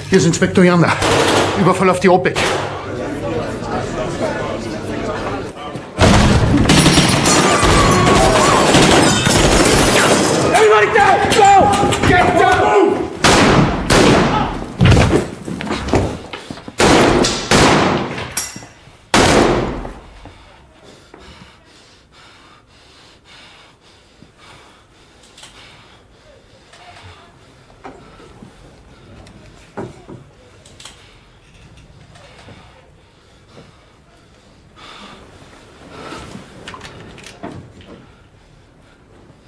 Hier ist Inspektor Janda. Überfall auf die OPEC. Everybody down! Go! Get down! Move!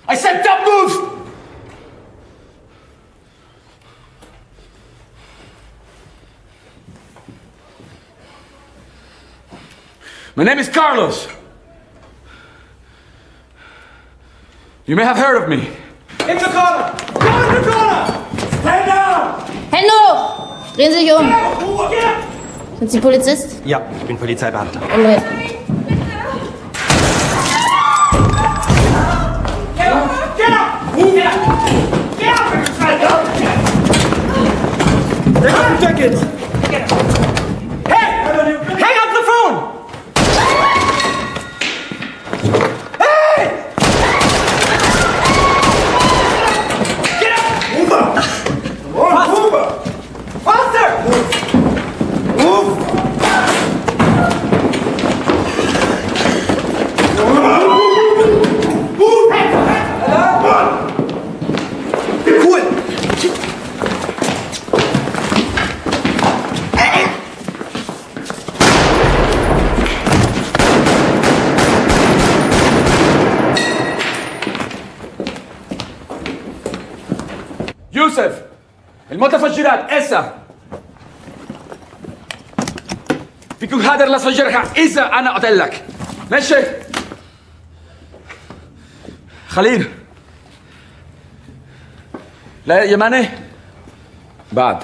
I said don't move! My name is Carlos. You may have heard of me. In the corner! Go in the corner! Stand down! Hände hoch! Drehen Sie sich um. Sind Sie Polizist? Ja, ich bin Polizeibeamter. Umdrehen. Jackets! Hey! Hang up the phone! Hey! Get up! Move up! Move up! Faster! Move! Move! Hey! Cool! يوسف المتفجرات إسا فيكم هذا اللي فجرها إذا أنا قلت لك ماشي خليل لا يماني بعد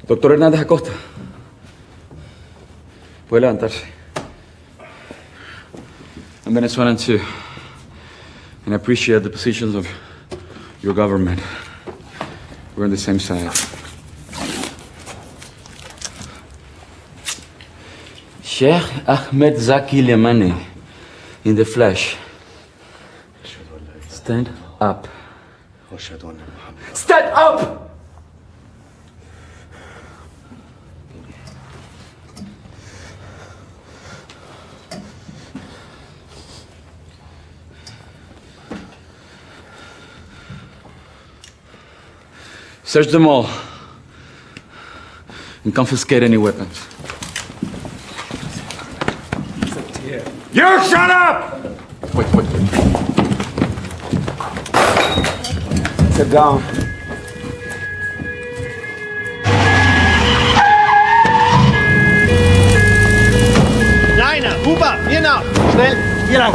Doctor Hernández Acosta. Puede levantarse. I'm Venezuelan too. And I appreciate the positions of your government. We're on the same side. Sheikh Ahmed Zaki Lemani, in the flesh. Stand up. Stand up! Search them all and confiscate any weapons. You shut up! Wait. Sit down. Kleiner, Huber, hier nach! Schnell, hier lang!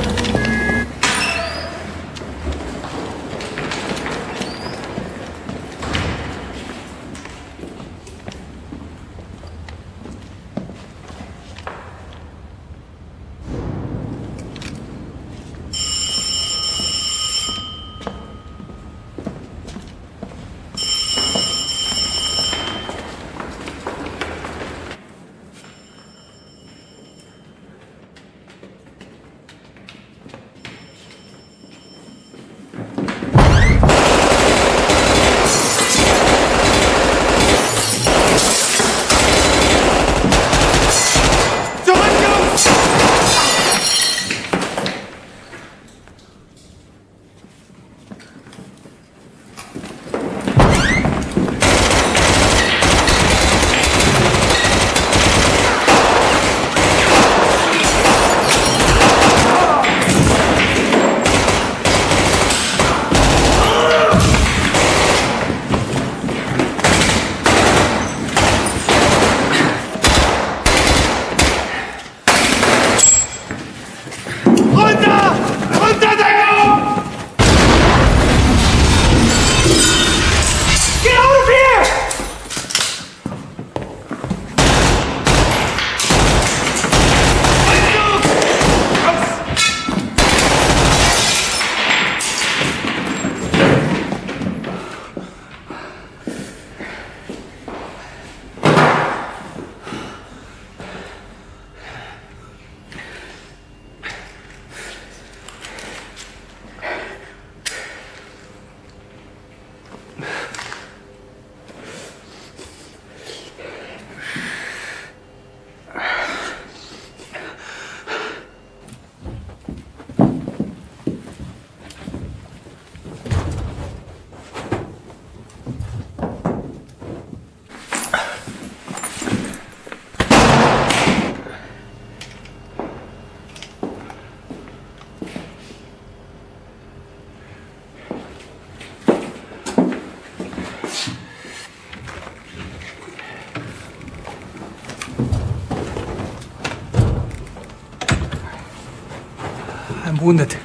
I'm wounded.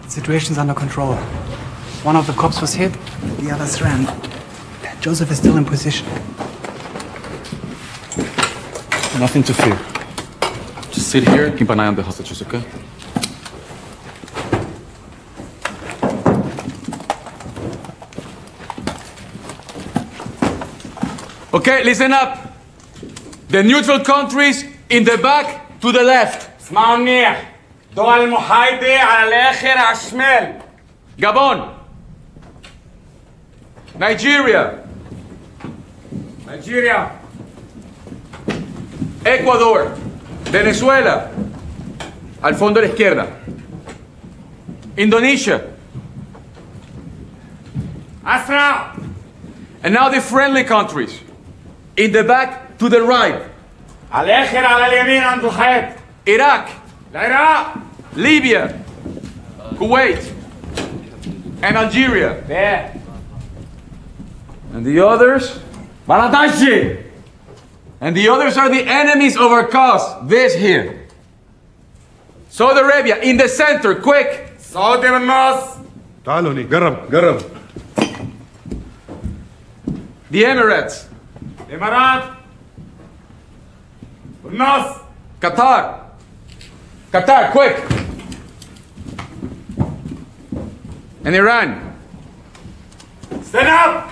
Situation's under control. One of the cops was hit, the others ran. Joseph is still in position. Nothing to fear. Just sit here and keep an eye on the hostages, okay? Okay, listen up. The neutral countries in the back to the left. اسمعوا منيح. دول المحايدة على الآخر على الشمال. Gabon. Nigeria. نيجيريا. Ecuador. Venezuela. Al fondo a la izquierda. Indonesia. أسرع. And now the friendly countries. In the back to the right. على الآخر على اليمين عند الخيط. Iraq. العراق. Libya. Kuwait. And Algeria. there. And the others? بلطشي. And the others are the enemies of our cause. This here. Saudi Arabia, in the center, quick! سعودي بالنص. تعالوا هني قرب. The Emirates. الإمارات. بالنص. Qatar, quick! And Iran. stand up.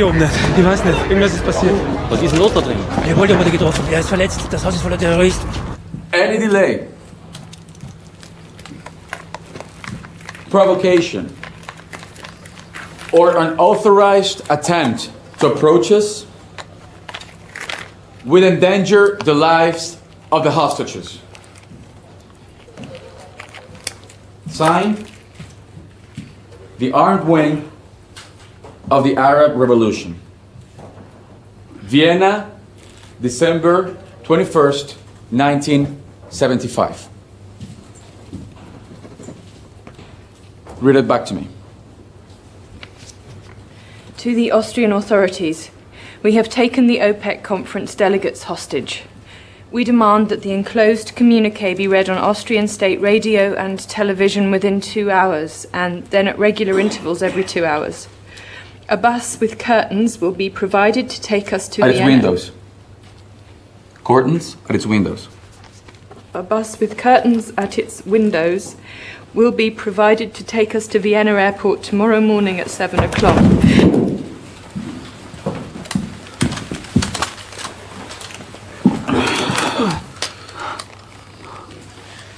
oben nicht. Ich weiß nicht. Irgendwas ist passiert. Was ist denn los da drin? Der Wolter wurde getroffen. Er ist verletzt. Das Haus ist voller Terroristen. Any delay, provocation, or unauthorized attempt to approach us will endanger the lives of the hostages. Signed, the armed wing of the Arab Revolution. Vienna, December 21st, 1975. Read it back to me. To the Austrian authorities, we have taken the OPEC conference delegates hostage. We demand that the enclosed communique be read on Austrian state radio and television within 2 hours, and then at regular intervals every 2 hours. A bus with curtains will be provided to take us to At its Vienna. windows. Curtains at its windows. A bus with curtains at its windows will be provided to take us to Vienna Airport tomorrow morning at 7 o'clock.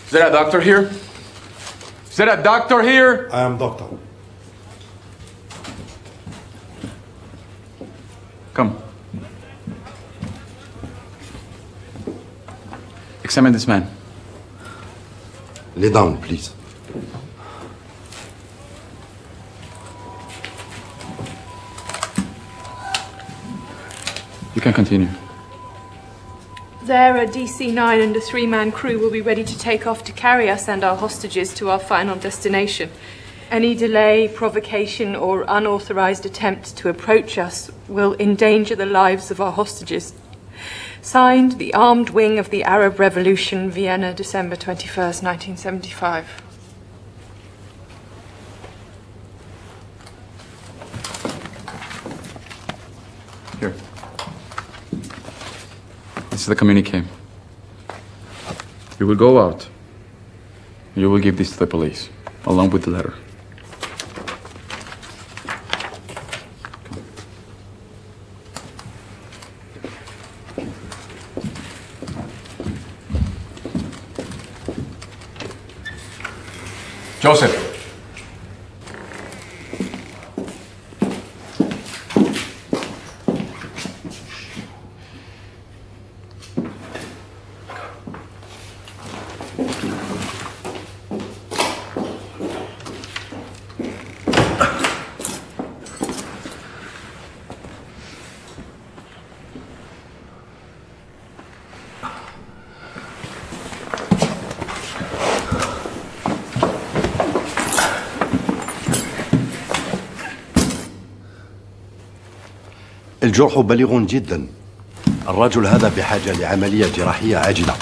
Is there a doctor here? Is there a doctor here? I am doctor. Come. Examine this man. Lay down, please. You can continue. There, a DC-9 and a 3-man crew will be ready to take off to carry us and our hostages to our final destination. Any delay, provocation, or unauthorized attempt to approach us will endanger the lives of our hostages. Signed, the Armed Wing of the Arab Revolution, Vienna, December 21st, 1975. Here. This is the communique. You will go out. You will give this to the police, along with the letter. Joseph. الجرح بليغ جدا. الرجل هذا بحاجة لعملية جراحية عاجلة.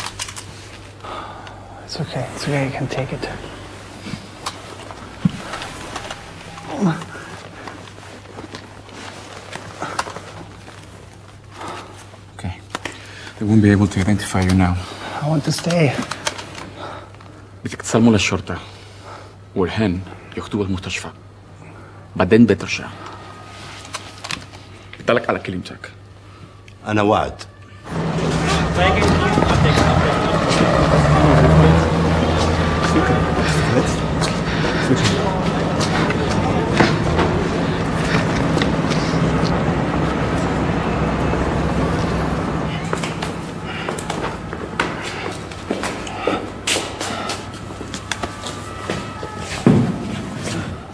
It's okay. It's okay. You can take it. Okay. They won't be able to identify you now. I want to stay. بدك تسلموا للشرطة والهن ياخدوه المستشفى. بعدين بترجع. قلت على كلمتك. أنا وعد.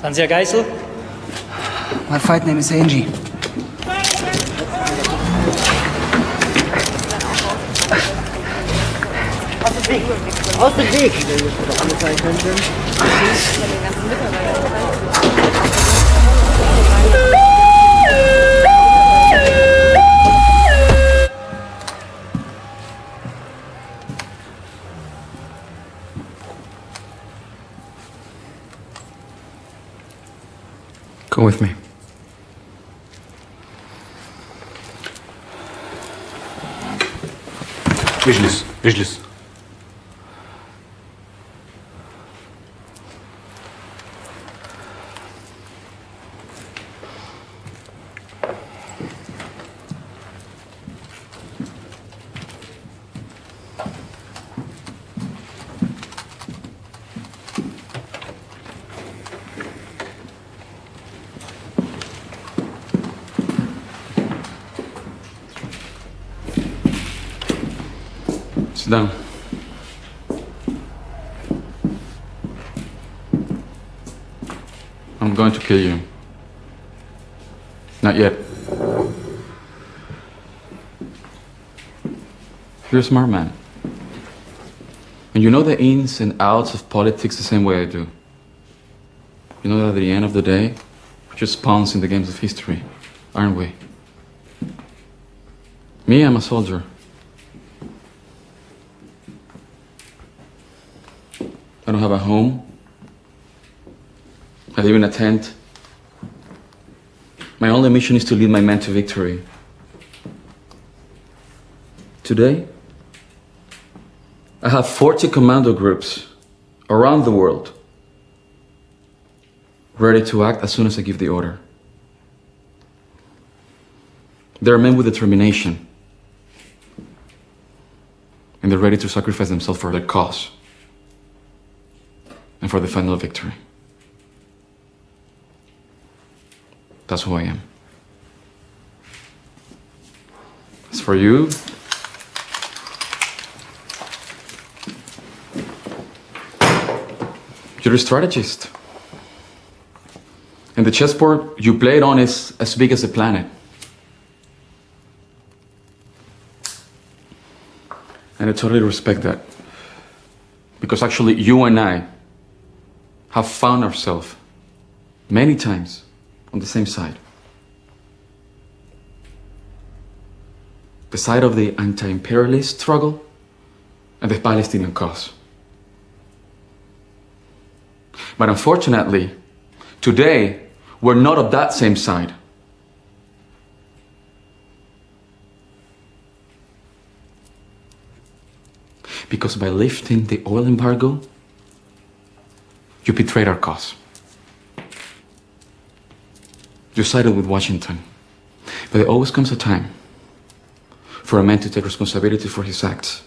Sind Sie ein Geisel? My fight name is Angie. Aus dem Weg! Come with me. اجلس اجلس. Sit down. I'm going to kill you. Not yet. You're a smart man. And you know the ins and outs of politics the same way I do. You know that at the end of the day, we're just pawns in the games of history, aren't we? Me, I'm a soldier. I don't have a home. I live in a tent. My only mission is to lead my men to victory. Today, I have 40 commando groups around the world ready to act as soon as I give the order. There are men with determination, and they're ready to sacrifice themselves for their cause and for the final victory. That's who I am. As for you, you're a strategist. And the chessboard you played on is as big as the planet. And I totally respect that. Because actually, you and I have found ourselves many times on the same side. The side of the anti-imperialist struggle and the Palestinian cause. But unfortunately, today, we're not of that same side. Because by lifting the oil embargo, you betrayed our cause. You sided with Washington. But there always comes a time for a man to take responsibility for his acts.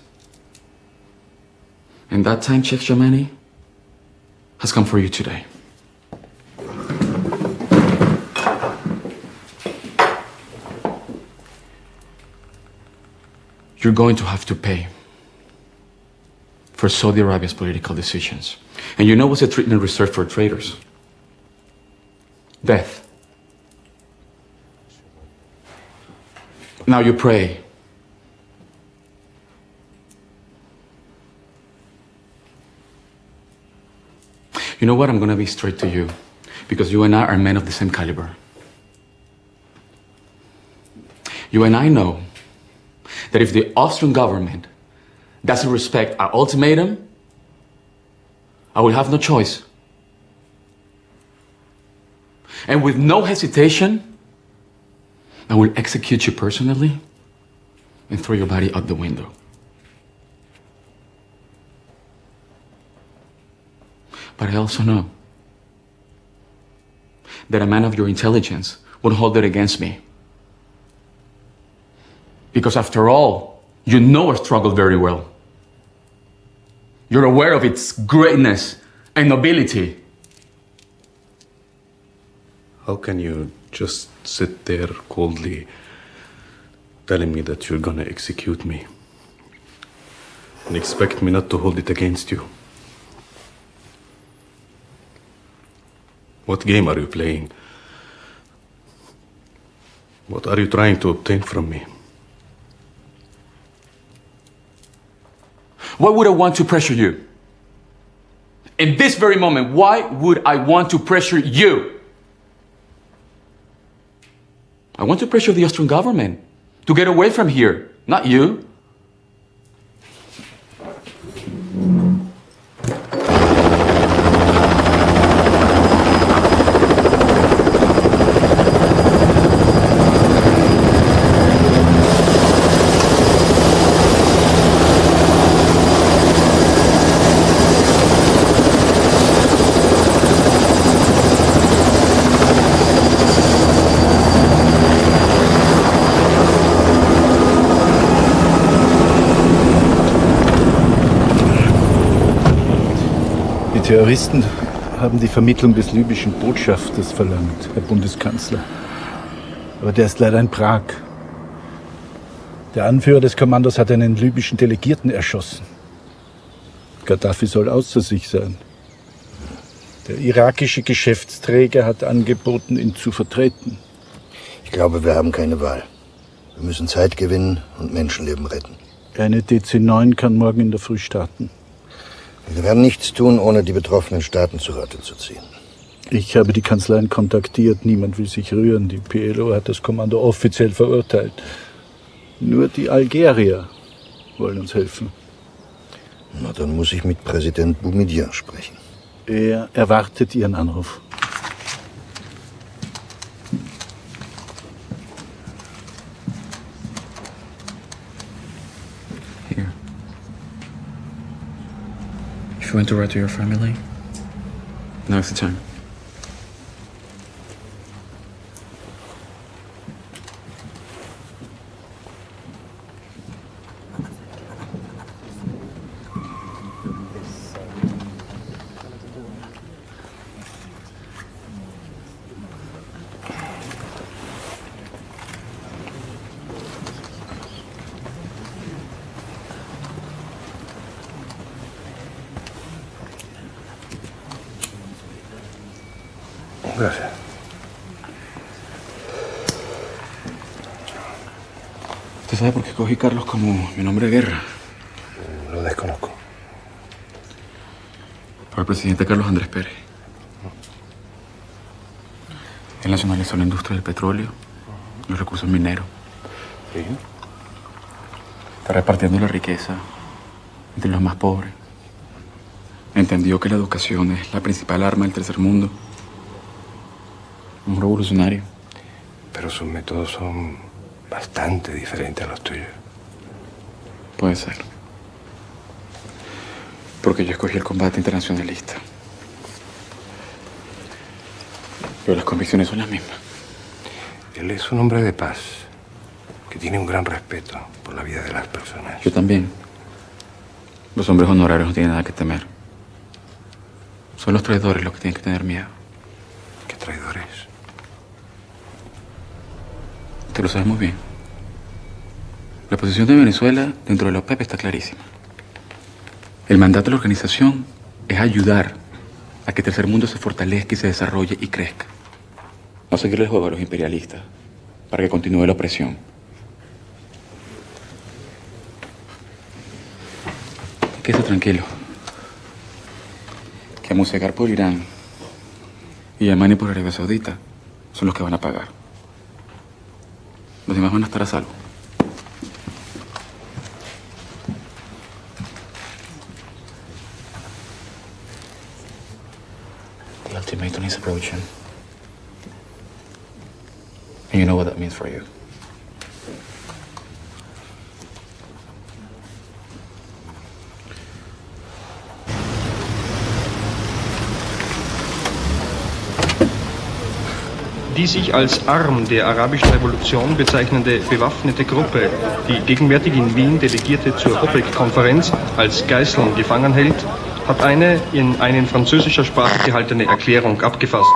And that time, Sheikh Jamani, has come for you today. You're going to have to pay for Saudi Arabia's political decisions. And you know what's the treatment reserved for traitors? Death. Now you pray. You know what? I'm going to be straight to you, because you and I are men of the same caliber. You and I know that if the Austrian government doesn't respect our ultimatum, I will have no choice. And with no hesitation, I will execute you personally and throw your body out the window. But I also know that a man of your intelligence would hold it against me. Because after all, you know our struggle very well. You're aware of its greatness and nobility. How can you just sit there coldly telling me that you're gonna execute me and expect me not to hold it against you? What game are you playing? What are you trying to obtain from me? Why would I want to pressure you? In this very moment, why would I want to pressure you? I want to pressure the Austrian government to get away from here, not you. Terroristen haben die Vermittlung des libyschen Botschafters verlangt, Herr Bundeskanzler. Aber der ist leider in Prag. Der Anführer des Kommandos hat einen libyschen Delegierten erschossen. Gaddafi soll außer sich sein. Der irakische Geschäftsträger hat angeboten, ihn zu vertreten. Ich glaube, wir haben keine Wahl. Wir müssen Zeit gewinnen und Menschenleben retten. Eine DC-9 kann morgen in der Früh starten. Wir werden nichts tun, ohne die betroffenen Staaten zu Rate zu ziehen. Ich habe die Kanzleien kontaktiert. Niemand will sich rühren. Die PLO hat das Kommando offiziell verurteilt. Nur die Algerier wollen uns helfen. Na, dann muss ich mit Präsident Boumediene sprechen. Er erwartet Ihren Anruf. Here. If you want to write to your family, now is the time. Gracias. ¿Usted sabe por qué cogí Carlos como mi nombre de guerra? Lo desconozco. Por el presidente Carlos Andrés Pérez. Él nacionalizó la industria del petróleo, los recursos mineros. ¿Sí? Está repartiendo la riqueza entre los más pobres. Entendió que la educación es la principal arma del tercer mundo. Un revolucionario. Pero sus métodos son bastante diferentes a los tuyos. Puede ser. Porque yo escogí el combate internacionalista. Pero las convicciones son las mismas. Él es un hombre de paz, que tiene un gran respeto por la vida de las personas. Yo también. Los hombres honorarios no tienen nada que temer. Son los traidores los que tienen que tener miedo. ¿Qué traidores? Te lo sabes muy bien. La posición de Venezuela dentro de la OPEP está clarísima. El mandato de la organización es ayudar a que el tercer mundo se fortalezca y se desarrolle y crezca. No seguir el juego de los imperialistas para que continúe la opresión. Quédese tranquilo. Que amosegar por Irán y Yamani por Arabia Saudita son los que van a pagar. Los demás van a estar a salvo. The ultimatum is approaching. And you know what that means for you. Die sich als Arm der arabischen Revolution bezeichnende bewaffnete Gruppe, die gegenwärtig in Wien Delegierte zur OPEC-Konferenz als Geiseln gefangen hält, hat eine in französischer Sprache gehaltene Erklärung abgefasst.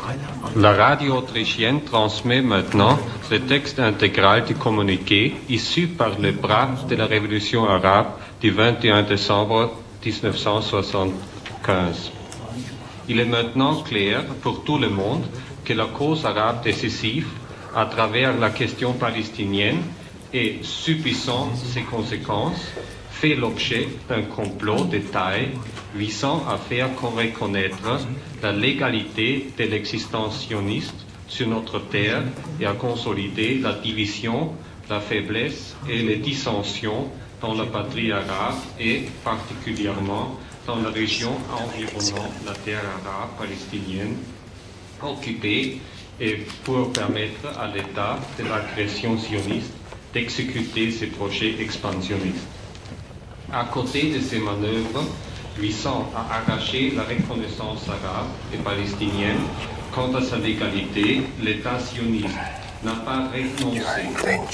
La radio autrichienne transmet maintenant le texte intégral du communiqué issu par le bras de la révolution arabe du 21 décembre 1975. Il est maintenant clair pour tout le monde que la cause arabe décisive à travers la question palestinienne et subissant ses conséquences fait l'objet d'un complot de taille visant à faire reconnaître la légalité de l'existence sioniste sur notre terre et à consolider la division, la faiblesse et les dissensions dans la patrie arabe et particulièrement dans la région environnant la terre arabe palestinienne occupée et pour permettre à l'État de l'agression sioniste d'exécuter ses projets expansionnistes. À côté de ces manœuvres visant à arracher la reconnaissance arabe et palestinienne quant à sa légalité, l'État sioniste n'a pas renoncé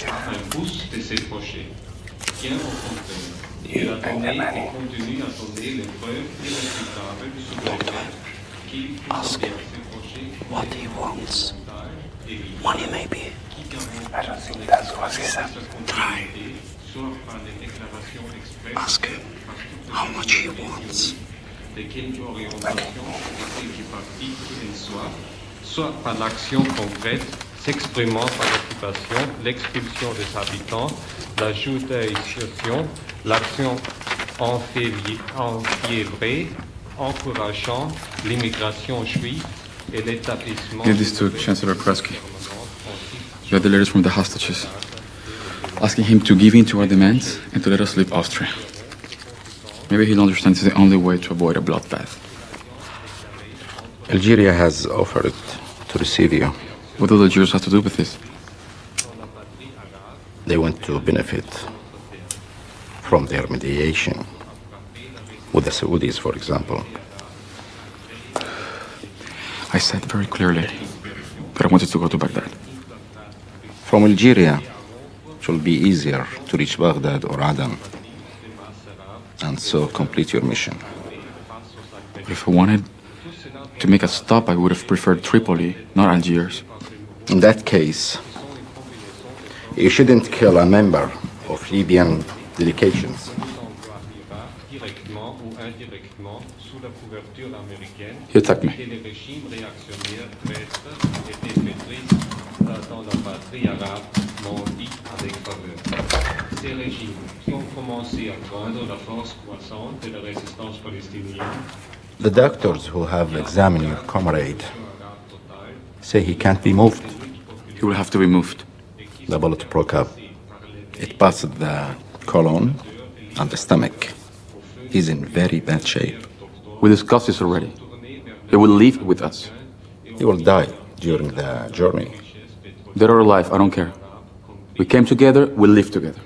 à un pouce de ses projets. Bien au contraire, You and the money. Ask him what he wants. Money, maybe. I don't think that's what he said. Try. Ask him how much he wants. Soit par l'action concrète, s'exprimant par l'occupation, l'expulsion des habitants, l'ajout d'initiation, l'action enfiévrée, encourageant l'immigration juive et l'établissement... Give this to Chancellor Kreski. You have the letters from the hostages, asking him to give in to our demands and to let us leave Austria. Maybe he'll understand it's the only way to avoid a bloodbath. Algeria has offered to receive you. What do the Jews have to do with this? They want to benefit from their mediation with the Saudis, for example. I said very clearly that I wanted to go to Baghdad. From Algeria, it will be easier to reach Baghdad or Aden, and so complete your mission. But if I wanted to make a stop, I would have preferred Tripoli, not Algiers. In that case, you shouldn't kill a member of Libyan delegations. He attacked me. Ces régimes qui ont commencé à craindre la force croissante de la résistance palestinienne. The doctors who have examined your comrade say he can't be moved. He will have to be moved. The bullet broke up. It passed the colon and the stomach. He's in very bad shape. We discussed this already. He will leave with us. He will die during the journey. Dead or alive, I don't care. We came together, we'll live together.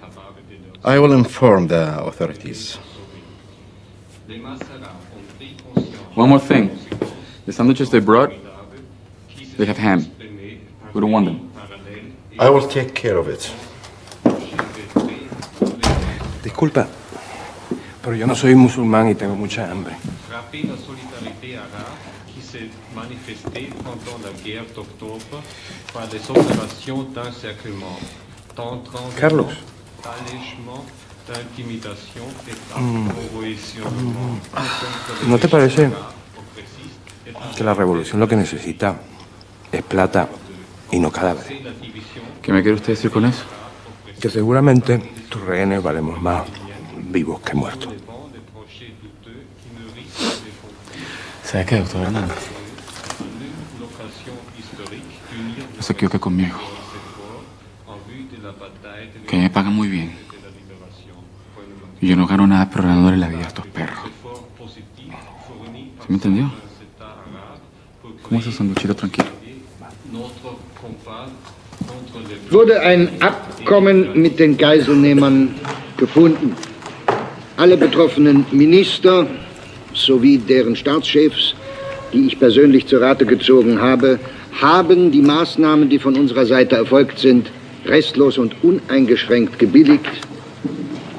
I will inform the authorities. One more thing. The sandwiches they brought, they have ham. We don't want them. I will take care of it. Disculpa, pero yo no soy musulmán y tengo mucha hambre. Rappeler la solidarité arabe qui s'est manifestée pendant la guerre d'octobre par les opérations d'encerclement, d'entraînement, Carlos. d'allègement, d'intimidation et d'opposition. ¿No te parece que la revolución lo que necesita es plata y no cadáveres? ¿Qué me quiere usted decir con eso? Que seguramente tus rehenes valemos más vivos que muertos. ¿Sabe qué, doctor Hernández? No se equivoque conmigo. Que me pagan muy bien. Y yo no gano nada programándole la vida a estos perros. ¿Sí me entendió? ¿Cómo es ese sanduchito tranquilo? Wurde ein Abkommen mit den Geiselnehmern gefunden. Alle betroffenen Minister sowie deren Staatschefs, die ich persönlich zur Rate gezogen habe, haben die Maßnahmen, die von unserer Seite erfolgt sind, restlos und uneingeschränkt gebilligt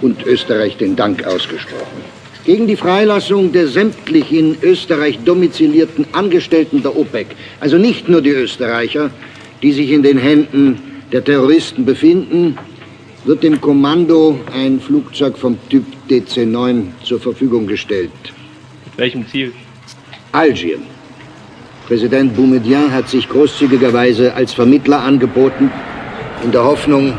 und Österreich den Dank ausgesprochen. Gegen die Freilassung der sämtlich in Österreich domizilierten Angestellten der OPEC, also nicht nur die Österreicher, die sich in den Händen der Terroristen befinden, wird dem Kommando ein Flugzeug vom Typ DC-9 zur Verfügung gestellt. Mit welchem Ziel? Algier. Präsident Boumediene hat sich großzügigerweise als Vermittler angeboten, in der Hoffnung,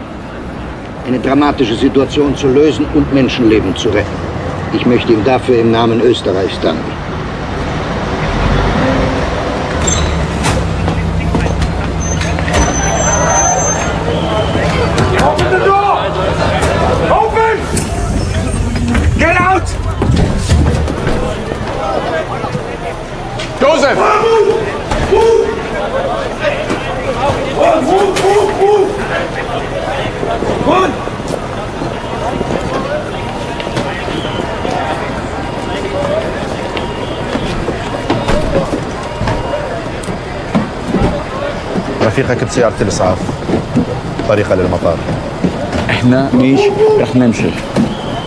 eine dramatische Situation zu lösen und Menschenleben zu retten. Ich möchte ihm dafür im Namen Österreichs danken. Open the door! Open! Get out! Joseph! Move! Move! رفيقك بسيارة الإسعاف طريقة للمطار. احنا مش رح نمشي.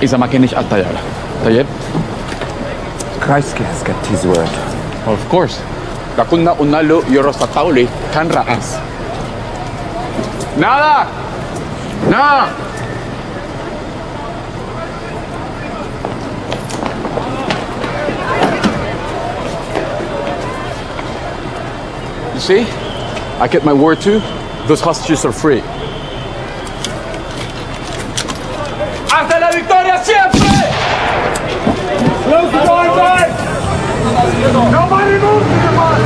إذا ما كانش على الطيارة. طيب؟ Kreisky has got his word. Of course. كنا قلنا له يرقص الطاولة كان رقص. نالا! نالا! You see? I kept my word too. Those hostages are free. ¡Hasta la victoria siempre! Close the door, guys! Nobody moves, come on!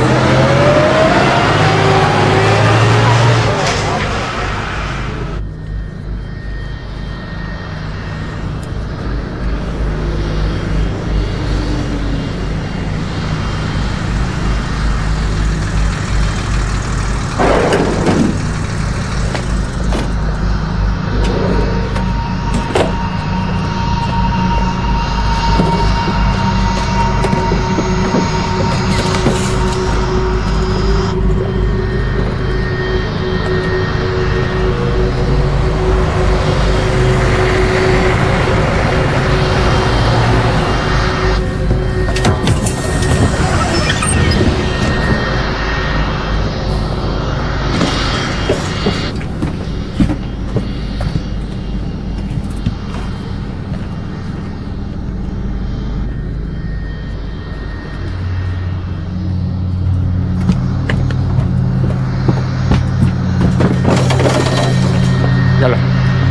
يلا.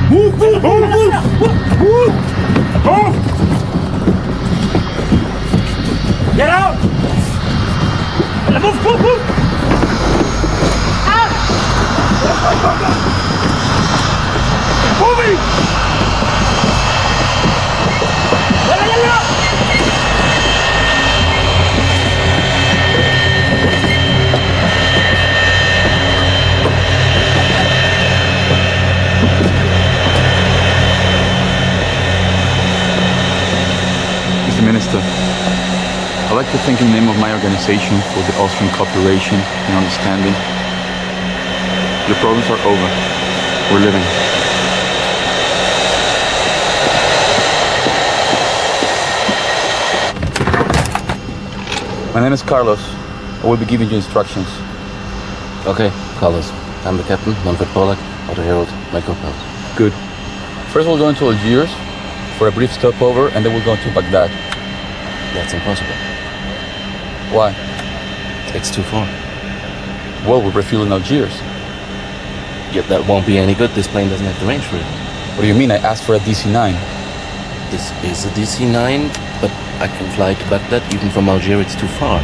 Move, move, move, move, move, move! Get out! Move, move, move! Out! Moving! يلا يلا! Mr. Minister, I'd like to thank in the name of my organization for the Austrian cooperation and understanding. The problems are over. We're living. My name is Carlos. I will be giving you instructions. Okay, Carlos. I'm the captain, Manfred Pollack, Otto Herald, my co-pilot. Good. First we'll go into Algiers for a brief stopover, and then we'll go to Baghdad. That's impossible. Why? It's too far. Well, we're refueling Algiers. Yet that won't be any good. This plane doesn't have the range for it. What do you mean? I asked for a DC-9. This is a DC-9, but I can fly to Baghdad. Even from Algiers, it's too far.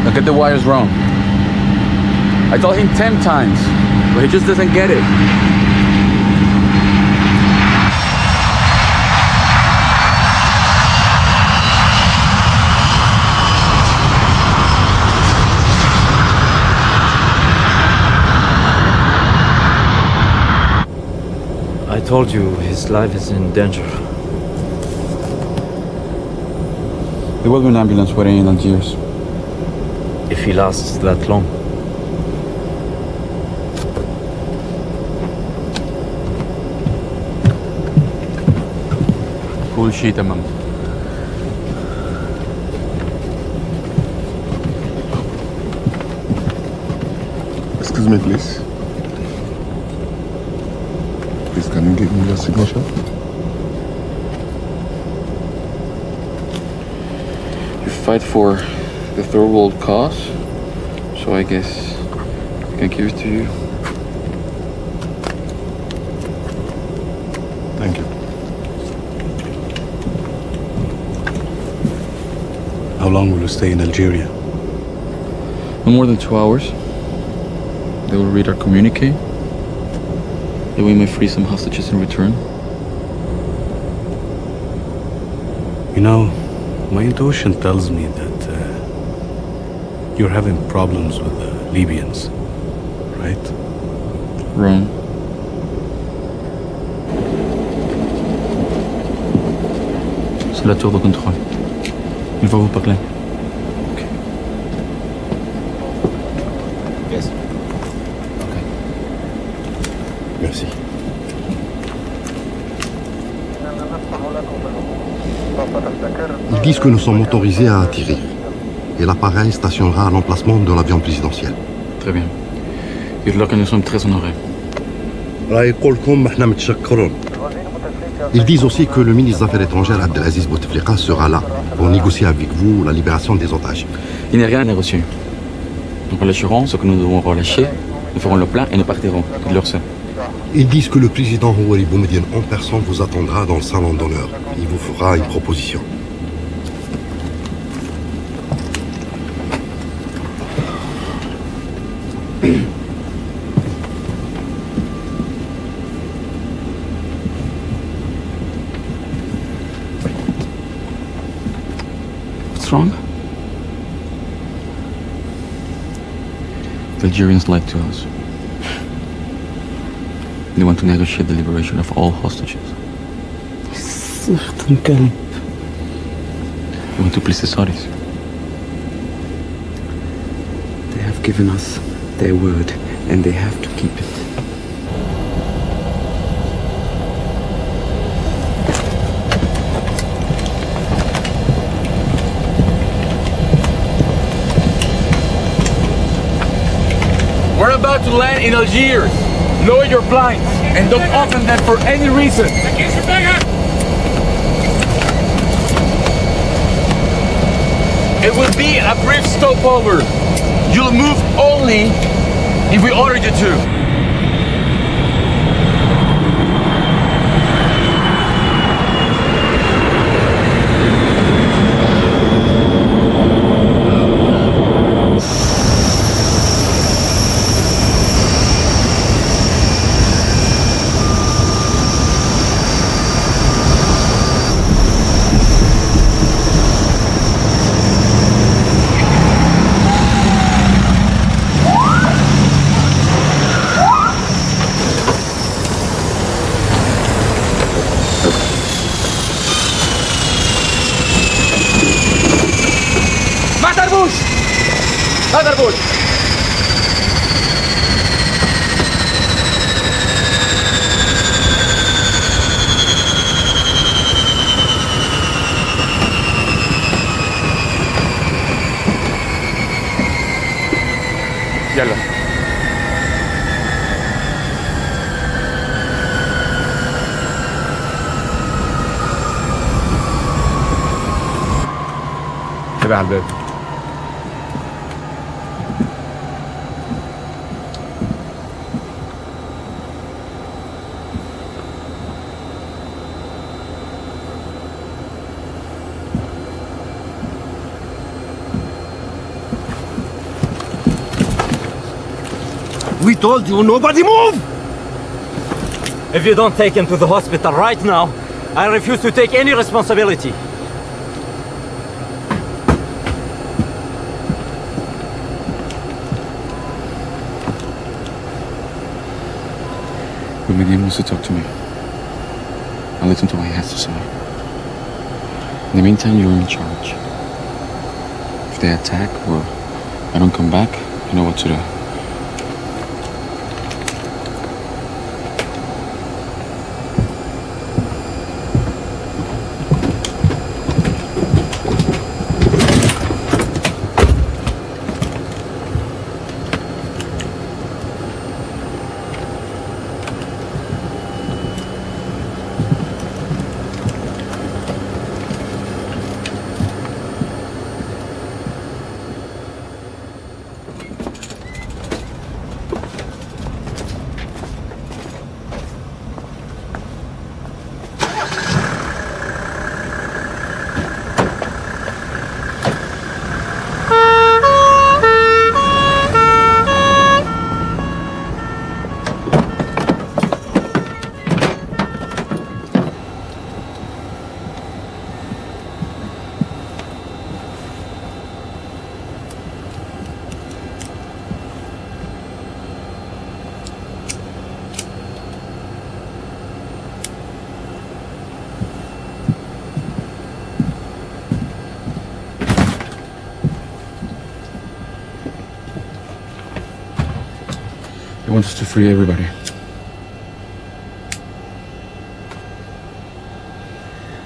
Don't get the wires wrong. I told him 10 times, but he just doesn't get it. I told you his life is in danger. There will be an ambulance waiting in Algiers. If he lasts that long. كل شيء تمام. Excuse me, please. Please, can you give me your signature? You fight for the third world cause, so I guess I can give it to you. Thank you. How long will you stay in Algeria? No more than 2 hours. They will read our communique. Then we may free some hostages in return. You know, my intuition tells me that you're having problems with the Libyans, right? Wrong. C'est la tour de contrôle. Il va vous parler. Yes. Okay. Merci. Ils disent que nous sommes autorisés à atterrir. Et l'appareil stationnera à l'emplacement de l'avion présidentiel. Très bien. Dites-leur que nous sommes très honorés. Ils disent aussi que le ministre des Affaires étrangères Abdelaziz Bouteflika sera là pour négocier avec vous la libération des otages. Il n'y a rien à négocier. Nous relâcherons ce que nous devons relâcher, nous ferons le plein et nous partirons. Dites-leur ça. Ils disent que le président Houari Boumediene en personne vous attendra dans le salon d'honneur. Il vous fera une proposition. What's wrong? The Algerians lied to us. They want to negotiate the liberation of all hostages. They want to please the Saudis. They have given us their word, and they have to keep it. We're about to land in Algiers. Lower your blinds and don't open them for any reason. It will be a brief stopover. You'll move only if we order you to. يلا. تبع على الباب. We told you, nobody move! If you don't take him to the hospital right now, I refuse to take any responsibility. Boumediene wants to talk to me. I'll listen to what he has to say. In the meantime, you're in charge. If they attack or I don't come back, you know what to do. He wants us to free everybody.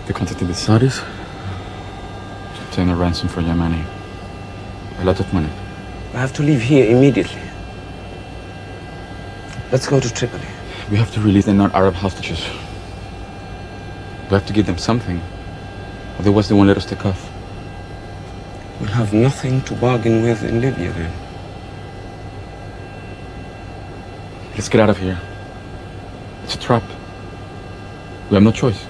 They contacted the Saudis to obtain a ransom for Yamani. A lot of money. I have to leave here immediately. Let's go to Tripoli. We have to release the non-Arab hostages. We have to give them something. Otherwise they won't let us take off. We'll have nothing to bargain with in Libya then. Let's get out of here. It's a trap. We have no choice.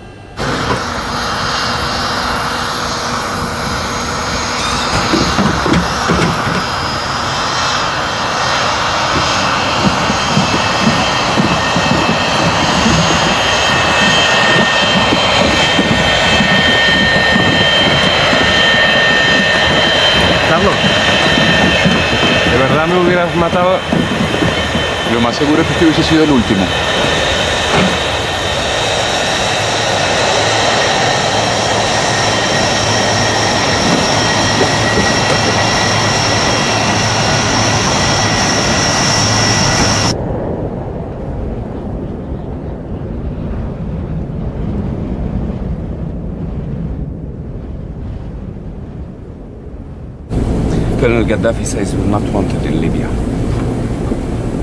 Carlos, ¿de verdad me hubieras matado? Lo más seguro es que este hubiese sido el último. Colonel Gaddafi says we're not wanted in Libya.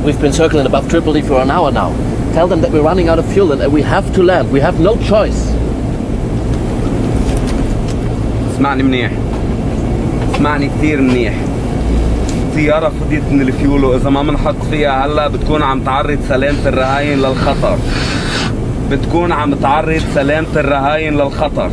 We've been circling above Tripoli for an hour now. Tell them that we're running out of fuel and that we have to land. We have no choice. اسمعني منيح. اسمعني كثير منيح. الطيارة فضيت من الفيول وإذا ما منحط فيها هلا بتكون عم تعرض سلامة الرهاين للخطر. بتكون عم تعرض سلامة الرهاين للخطر.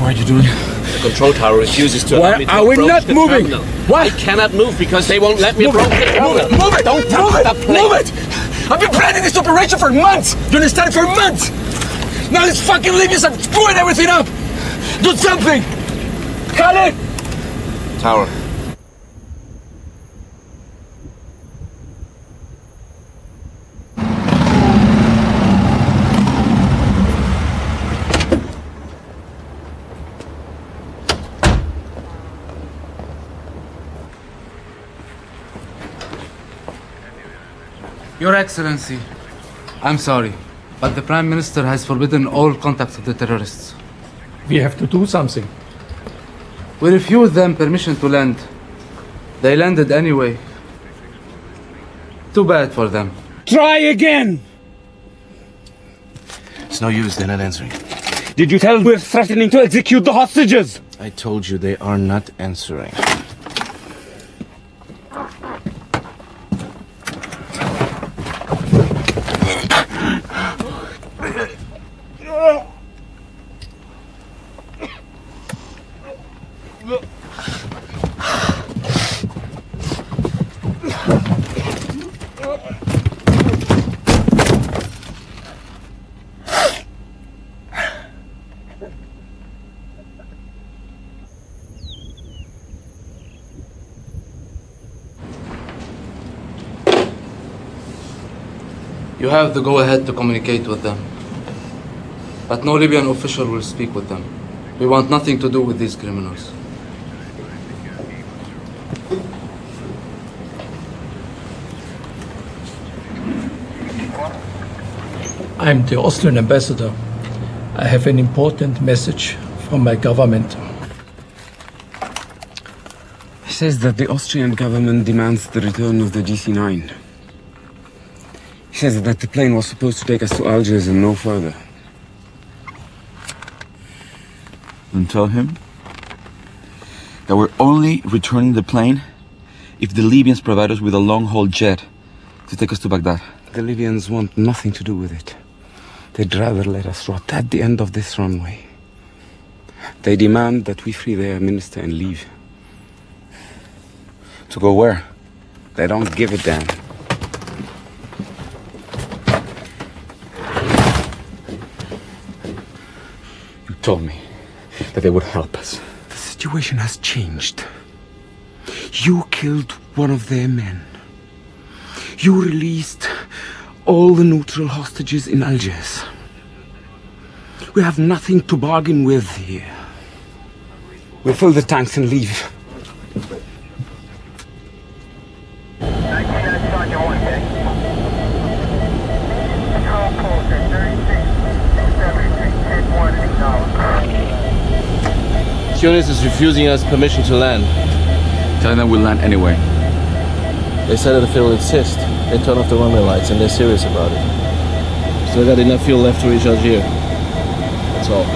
What are you doing? The control tower refuses to allow me to Why are we approach not the moving? terminal. What? I cannot move because they won't let me approach the terminal. Move it! Don't touch move it! the plane. Move it! I've been planning this operation for months! You understand? For months! Now these fucking Libyans are screwing everything up! Do something! Khaled! Tower. Your Excellency, I'm sorry, but the Prime Minister has forbidden all contact with the terrorists. We have to do something. We refused them permission to land. They landed anyway. Too bad for them. Try again! It's no use, they're not answering. Did you tell them we're threatening to execute the hostages? I told you they are not answering. You have the go-ahead to communicate with them. But no Libyan official will speak with them. We want nothing to do with these criminals. I'm the Austrian ambassador. I have an important message from my government. He says that the Austrian government demands the return of the DC-9. He says that the plane was supposed to take us to Algiers and no further. And tell him that we're only returning the plane if the Libyans provide us with a long-haul jet to take us to Baghdad. The Libyans want nothing to do with it. They'd rather let us rot at the end of this runway. They demand that we free their minister and leave. To go where? They don't give a damn. You told me that they would help us. The situation has changed. You killed one of their men. You released all the neutral hostages in Algiers. We have nothing to bargain with here. We'll fill the tanks and leave. Tunis is refusing us permission to land. Tell them we'll land anyway. They said that if they'll insist, they turn off the runway lights and they're serious about it. Still got enough fuel left to reach Algiers. That's all.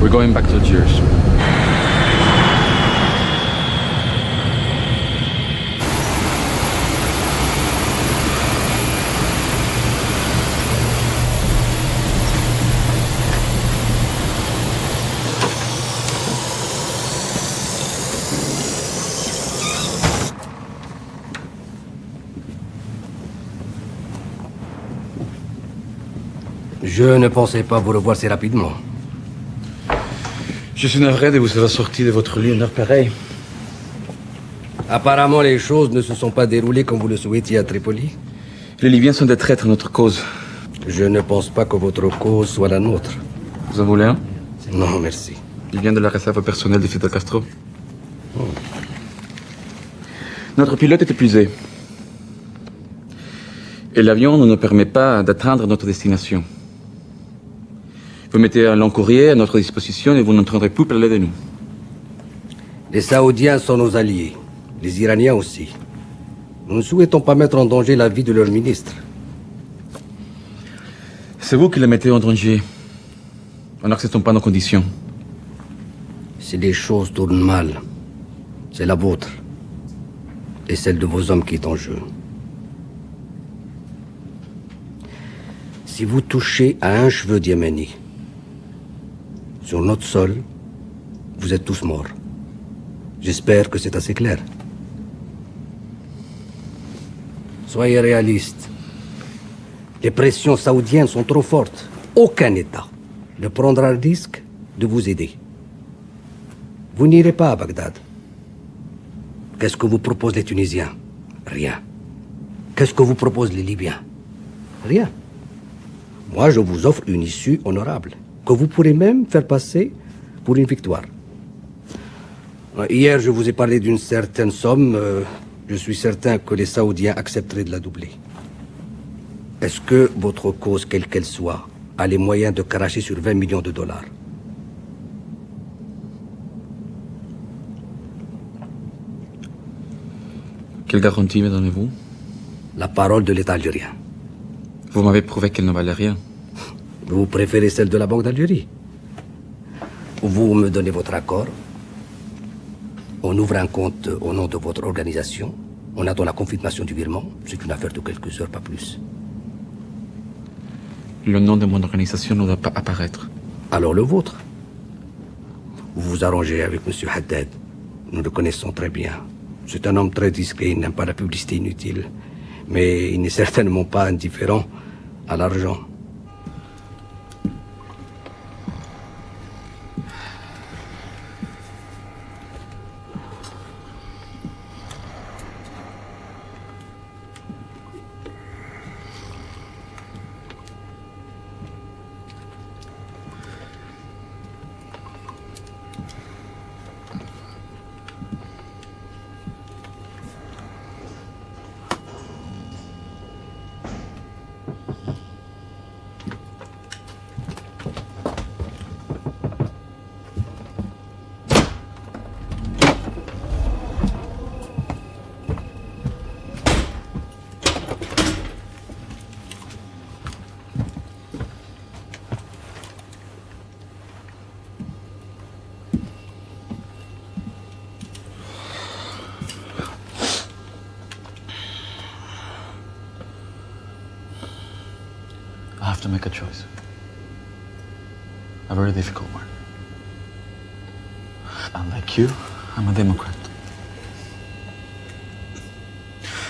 We're going back to Algiers. Je ne pensais pas vous revoir si rapidement. Je suis navré de vous avoir sorti de votre lit une heure pareille. Apparemment, les choses ne se sont pas déroulées comme vous le souhaitiez à Tripoli. Les Libyens sont des traîtres à notre cause. Je ne pense pas que votre cause soit la nôtre. Vous en voulez un? Non, merci. Il vient de la réserve personnelle de Fidel Castro. Notre pilote est épuisé. Et l'avion ne nous permet pas d'atteindre notre destination. Vous mettez un long courrier à notre disposition et vous n'entendrez plus parler de nous. Les Saoudiens sont nos alliés. Les Iraniens aussi. Nous ne souhaitons pas mettre en danger la vie de leur ministre. C'est vous qui la mettez en danger. En n'acceptant pas nos conditions. Si les choses tournent mal, c'est la vôtre et celle de vos hommes qui est en jeu. Si vous touchez à un cheveu d'Yéméni, sur notre sol, vous êtes tous morts. J'espère que c'est assez clair. Soyez réalistes. Les pressions saoudiennes sont trop fortes. Aucun État ne prendra le risque de vous aider. Vous n'irez pas à Bagdad. Qu'est-ce que vous proposent les Tunisiens? Rien. Qu'est-ce que vous proposent les Libyens? Rien. Moi, je vous offre une issue honorable, que vous pourrez même faire passer pour une victoire. Hier, je vous ai parlé d'une certaine somme. Je suis certain que les Saoudiens accepteraient de la doubler. Est-ce que votre cause, quelle qu'elle soit, a les moyens de cracher sur 20 millions de dollars? Quelle garantie me donnez-vous? La parole de l'État algérien. Vous m'avez prouvé qu'elle ne valait rien. Vous préférez celle de la Banque d'Algérie? Vous me donnez votre accord. On ouvre un compte au nom de votre organisation. On attend la confirmation du virement. C'est une affaire de quelques heures, pas plus. Le nom de mon organisation ne doit pas apparaître. Alors le vôtre. Vous vous arrangez avec M. Haddad. Nous le connaissons très bien. C'est un homme très discret, il n'aime pas la publicité inutile. Mais il n'est certainement pas indifférent à l'argent. I have to make a choice. A very difficult one. Like you, I'm a Democrat.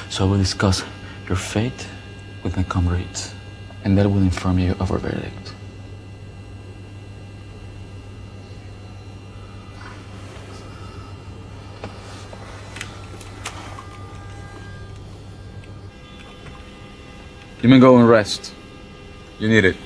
So I will discuss your fate with my comrades, and that will inform you of our verdict. You may go and rest. You need it.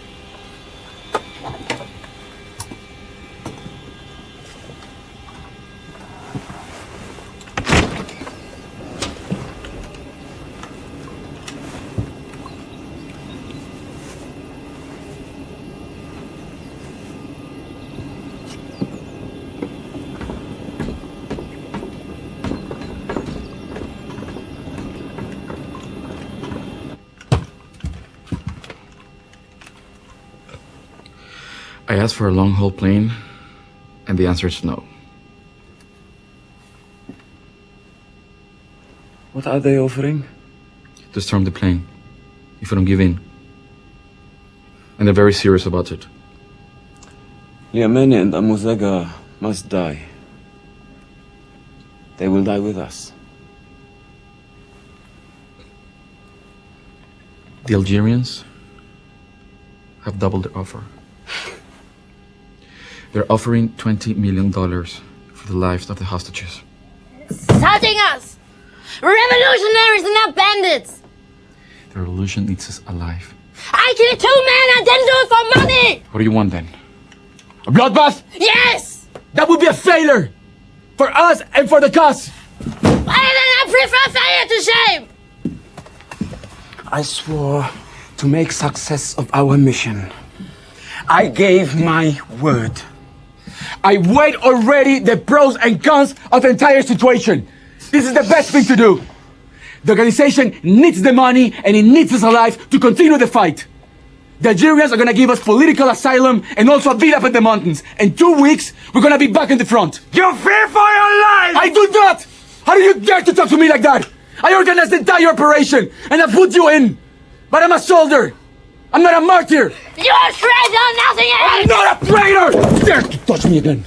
I asked for a long-haul plane, and the answer is no. What are they offering? To storm the plane, if I don't give in. And they're very serious about it. Liamene and Amuzega must die. They will die with us. The Algerians have doubled their offer. They're offering $20 million for the lives of the hostages. Insulting us! Revolutionaries and not bandits! The revolution needs us alive. I killed 2 men and didn't do it for money! What do you want then? A bloodbath? Yes! That would be a failure! For us and for the cause! Why did I prefer failure to shame? I swore to make success of our mission. I gave my word. I weighed already the pros and cons of the entire situation. This is the best thing to do. The organization needs the money and it needs us alive to continue the fight. The Algerians are gonna give us political asylum and also a villa up in the mountains. In 2 weeks, we're gonna be back in the front. You fear for your life! I do not! How do you dare to talk to me like that? I organized the entire operation and I put you in. But I'm a soldier. I'm not a martyr. You're a traitor, nothing else! I'm not a traitor! Dare to touch me again.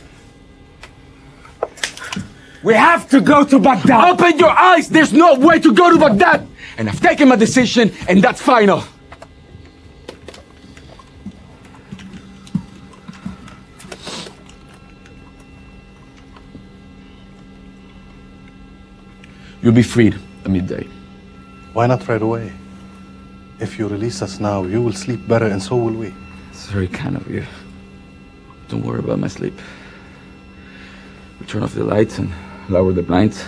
We have to go to Baghdad. Open your eyes. There's no way to go to Baghdad. And I've taken my decision, and that's final. You'll be freed at midday. Why not right away? If you release us now, you will sleep better and so will we. It's very kind of you. Don't worry about my sleep. We turn off the lights and lower the blinds.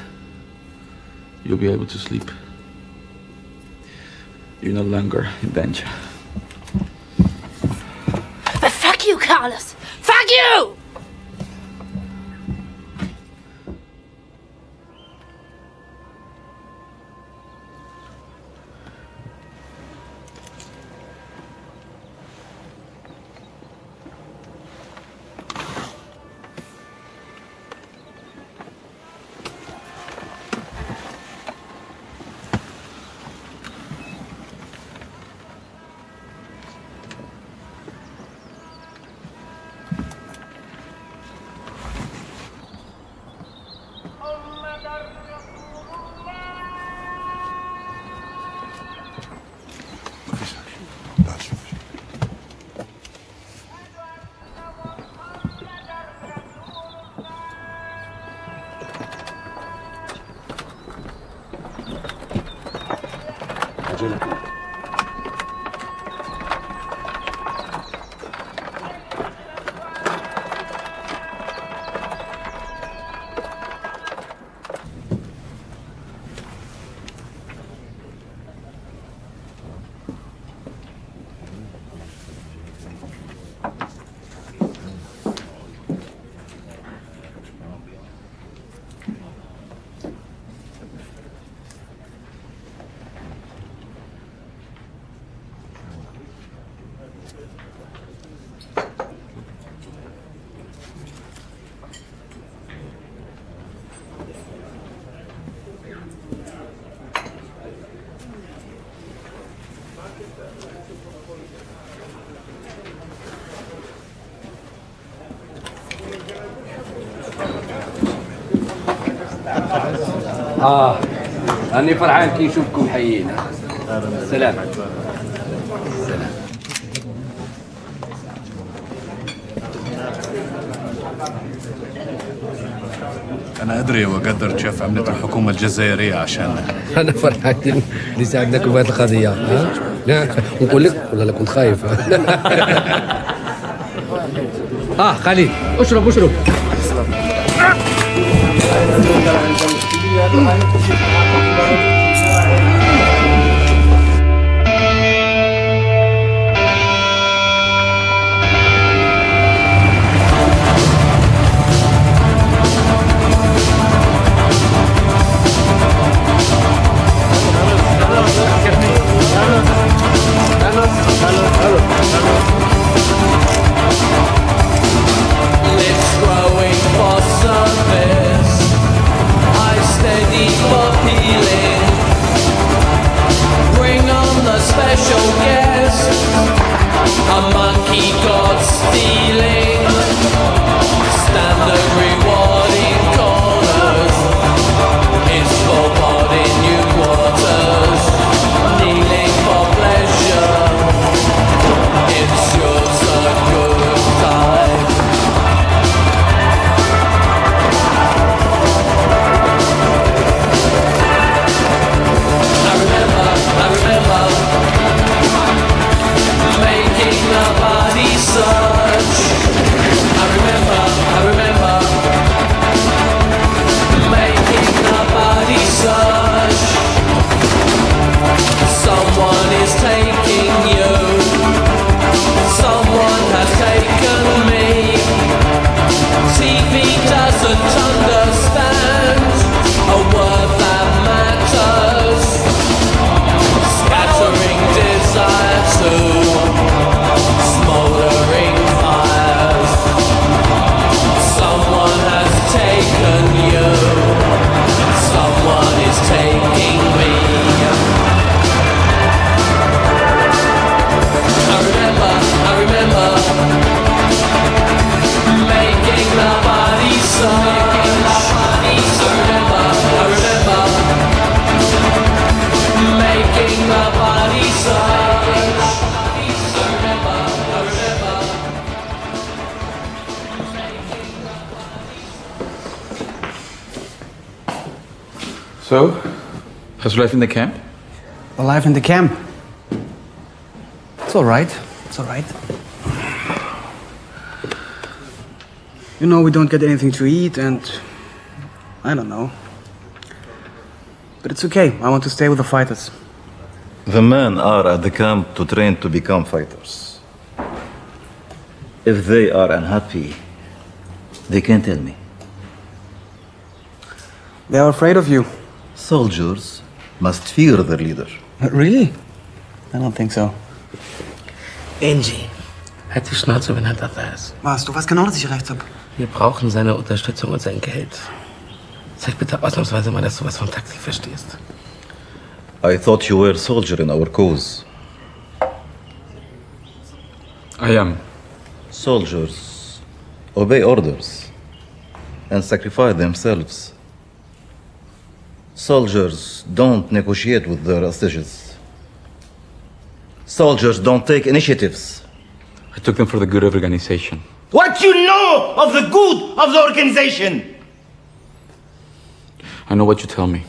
You'll be able to sleep. You're no longer in danger. But fuck you, Carlos! Fuck you! أنا فرحان كي نشوفكم حيين. سلام. سلام. أنا أدري وأقدر كيف عملت الحكومة الجزائرية عشاننا. أنا فرحان اللي ساعدناكم بهذه القضية. ها؟ لا نقول لك ولا كنت خايف. خالد اشرب. Lips growing for surface, eyes steady for peeling. Bring on the special guest, a monkey god stealing. Standard rewarding corners, it's for body new quarters. Kneeling for pleasure, it's yours a good time. I remember making the body search. I remember making the body search. Someone is taking you. Someone has taken me. TV doesn't understand a word that matters. Scattering desire to smoldering fires. Someone has taken you. Someone is taking me. I remember making the body search. I remember making the body search. I remember. So, how's life in the camp? The life in the camp? It's all right. You know, we don't get anything to eat and I don't know. But it's okay. I want to stay with the fighters. The men are at the camp to train to become fighters. If they are unhappy, they can tell me. They are afraid of you. Soldiers must fear their leader. Really? I don't think so. Angie, halt die Schnauze, wenn er da ist. Was? Du weißt genau, dass ich recht hab. Wir brauchen seine Unterstützung und sein Geld. Zeig bitte ausnahmsweise mal, dass du was vom Taxi verstehst. I thought you were a soldier in our cause. I am. Soldiers obey orders and sacrifice themselves. Soldiers don't negotiate with their hostages. Soldiers don't take initiatives. I took them for the good of the organization. What you know of the good of the organization? I know what you tell me.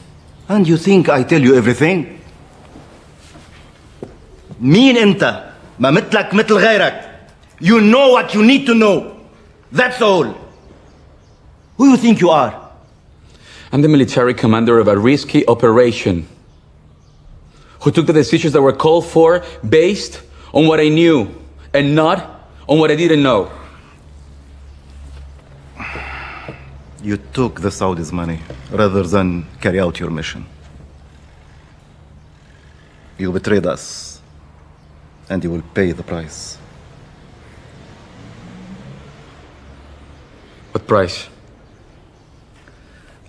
And you think I tell you everything? مين أنت؟ ما مثلك مثل غيرك. You know what you need to know. That's all. Who you think you are? I'm the military commander of a risky operation who took the decisions that were called for based on what I knew and not on what I didn't know. You took the Saudis' money rather than carry out your mission. You betrayed us, and you will pay the price. What price?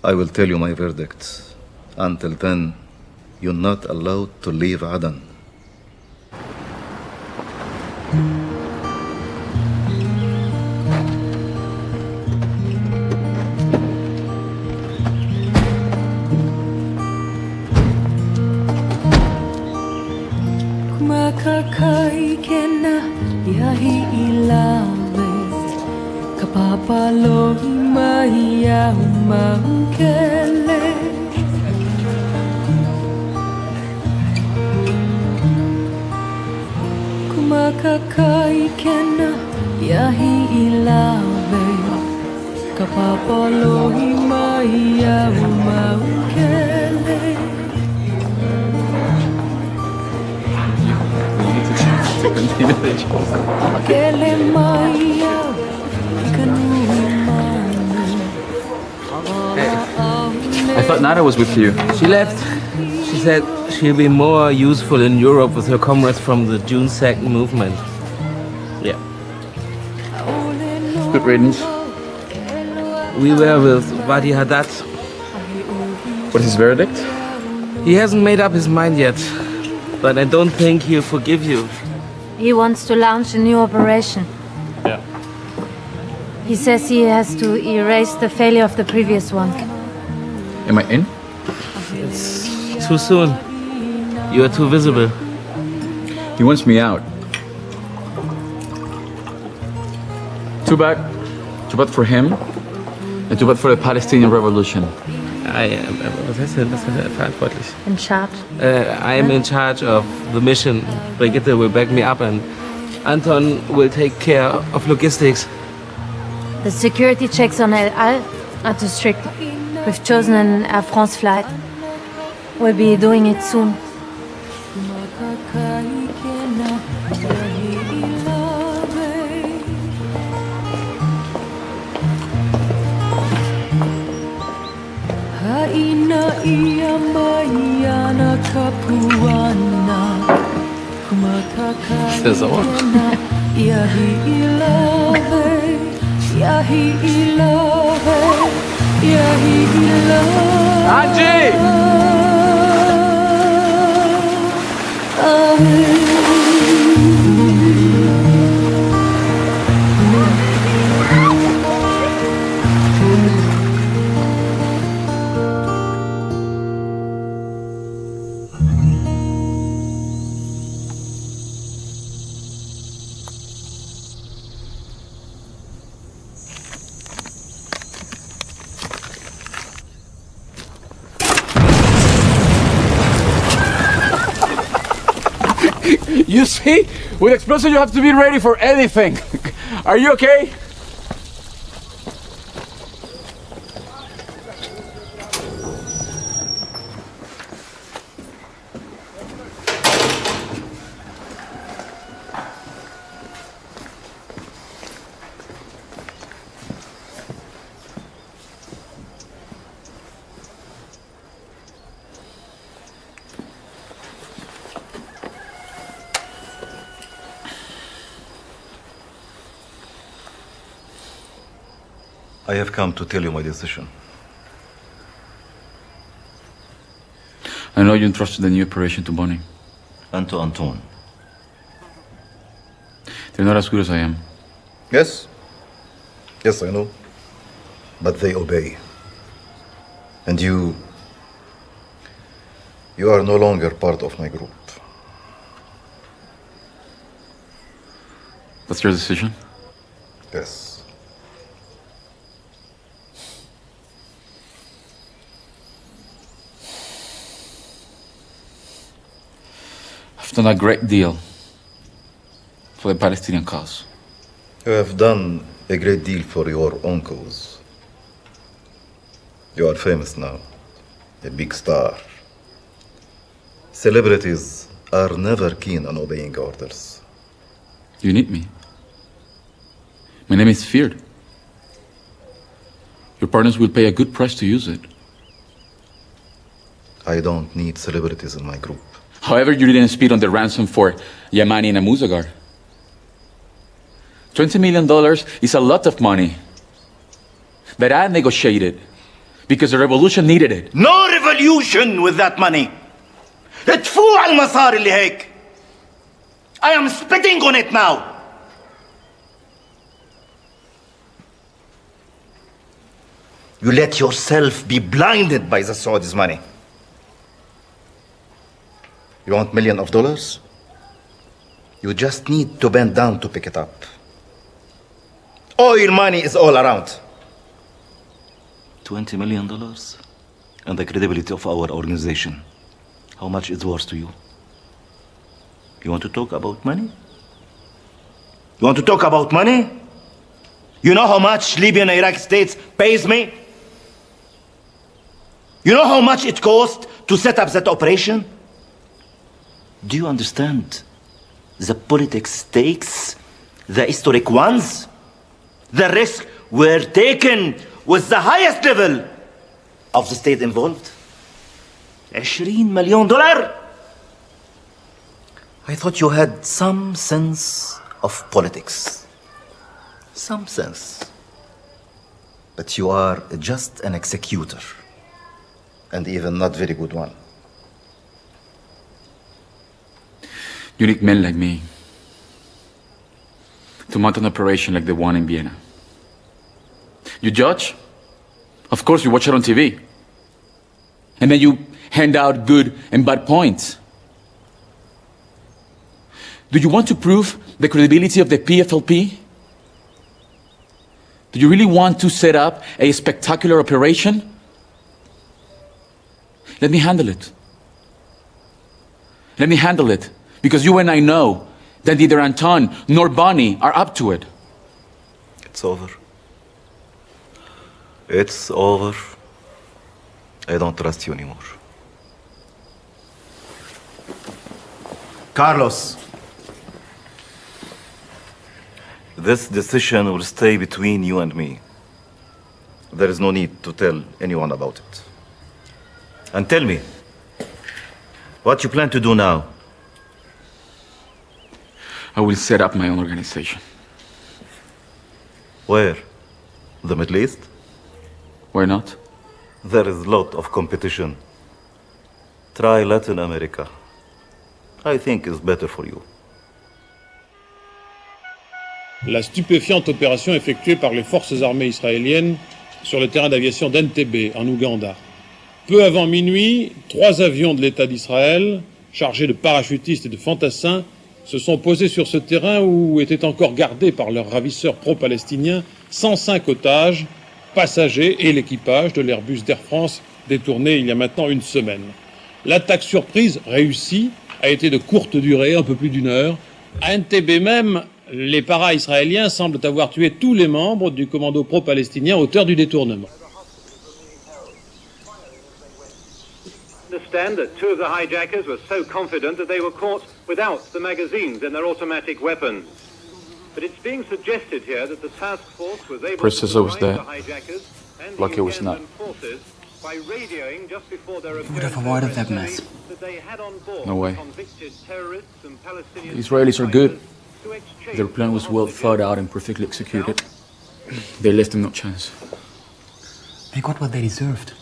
I will tell you my verdict. Until then, you're not allowed to leave Aden. Kumakakai kena yahi ilave Kapapalo imaya umaukele Kumakakai kena yahi ilave Kapapalo imaya umaukele I thought Nada was with you. She left. She said she'll be more useful in Europe with her comrades from the June 2nd movement. Yeah. Good riddance. We were with Wadi Haddad. What is his verdict? He hasn't made up his mind yet, but I don't think he'll forgive you. He wants to launch a new operation. Yeah. He says he has to erase the failure of the previous one. Am I in? It's too soon. You are too visible. He wants me out. Too bad. Too bad for him, and too bad for the Palestinian revolution. Was heißt denn? Was ist verantwortlich? In charge. I am in charge of the mission. Brigitte will back me up and Anton will take care of logistics. The security checks on El Al are too strict. We've chosen an Air France flight. We'll be doing it soon. Haina ia maiana kapuana Kumakakai kena yahi ilave Yahi ilave Yahi ilave Angie! You see? With explosives you have to be ready for anything. Are you okay? I have come to tell you my decision. I know you entrusted the new operation to Bonnie. And to Anton. They're not as good as I am. Yes. Yes, I know. But they obey. And you are no longer part of my group. That's your decision? Yes. I've done a great deal for the Palestinian cause. You have done a great deal for your own cause. You are famous now, a big star. Celebrities are never keen on obeying orders. You need me. My name is feared. Your partners will pay a good price to use it. I don't need celebrities in my group. However, you didn't speed on the ransom for Yamani and Amuzagar. $20 million is a lot of money that I negotiated because the revolution needed it. No revolution with that money. ادفعوا على المصاري اللي هيك. I am spitting on it now. You let yourself be blinded by the Saudis' money. You want $1 million? You just need to bend down to pick it up. Oil money is all around. $20 million? And the credibility of our organization. How much is worth to you? You want to talk about money? You want to talk about money? You know how much Libyan and Iraqi states pays me? You know how much it cost to set up that operation? Do you understand the political stakes, the historic ones? The risks were taken with the highest level of the state involved. $20 million. I thought you had some sense of politics. Some sense. But you are just an executor. And even not very good one. You need men like me to mount an operation like the one in Vienna. You judge? Of course, you watch it on TV. And then you hand out good and bad points. Do you want to prove the credibility of the PFLP? Do you really want to set up a spectacular operation? Let me handle it. Let me handle it. Because you and I know that neither Anton nor Bonnie are up to it. It's over. It's over. I don't trust you anymore. Carlos. This decision will stay between you and me. There is no need to tell anyone about it. And tell me, what you plan to do now? I will set up my own organization. Where? The Middle East? Why not? There is a lot of competition. Try Latin America. I think it's better for you. La stupéfiante opération effectuée par les forces armées israéliennes sur le terrain d'aviation d'Entebbe, en Ouganda. Peu avant minuit, 3 avions de l'État d'Israël, chargés de parachutistes et de fantassins, se sont posés sur ce terrain où étaient encore gardés par leurs ravisseurs pro-palestiniens 105 otages, passagers et l'équipage de l'Airbus d'Air France détourné il y a maintenant une semaine. L'attaque surprise réussie a été de courte durée, un peu plus d'1 heure. À Entebbe même, les para-israéliens semblent avoir tué tous les membres du commando pro-palestinien auteur du détournement. Understand that 2 of the hijackers were so confident that they were caught without the magazines in their automatic weapons. But it's being suggested here that the task force was able Processor was to there. find the hijackers and Lucky the was not. Ugandan forces by radioing just before their We would have avoided that mess. that they had on board No way. convicted terrorists and Palestinian The Israelis are good. to exchange Their plan was well thought out and perfectly executed. They left them no chance. They got what they deserved.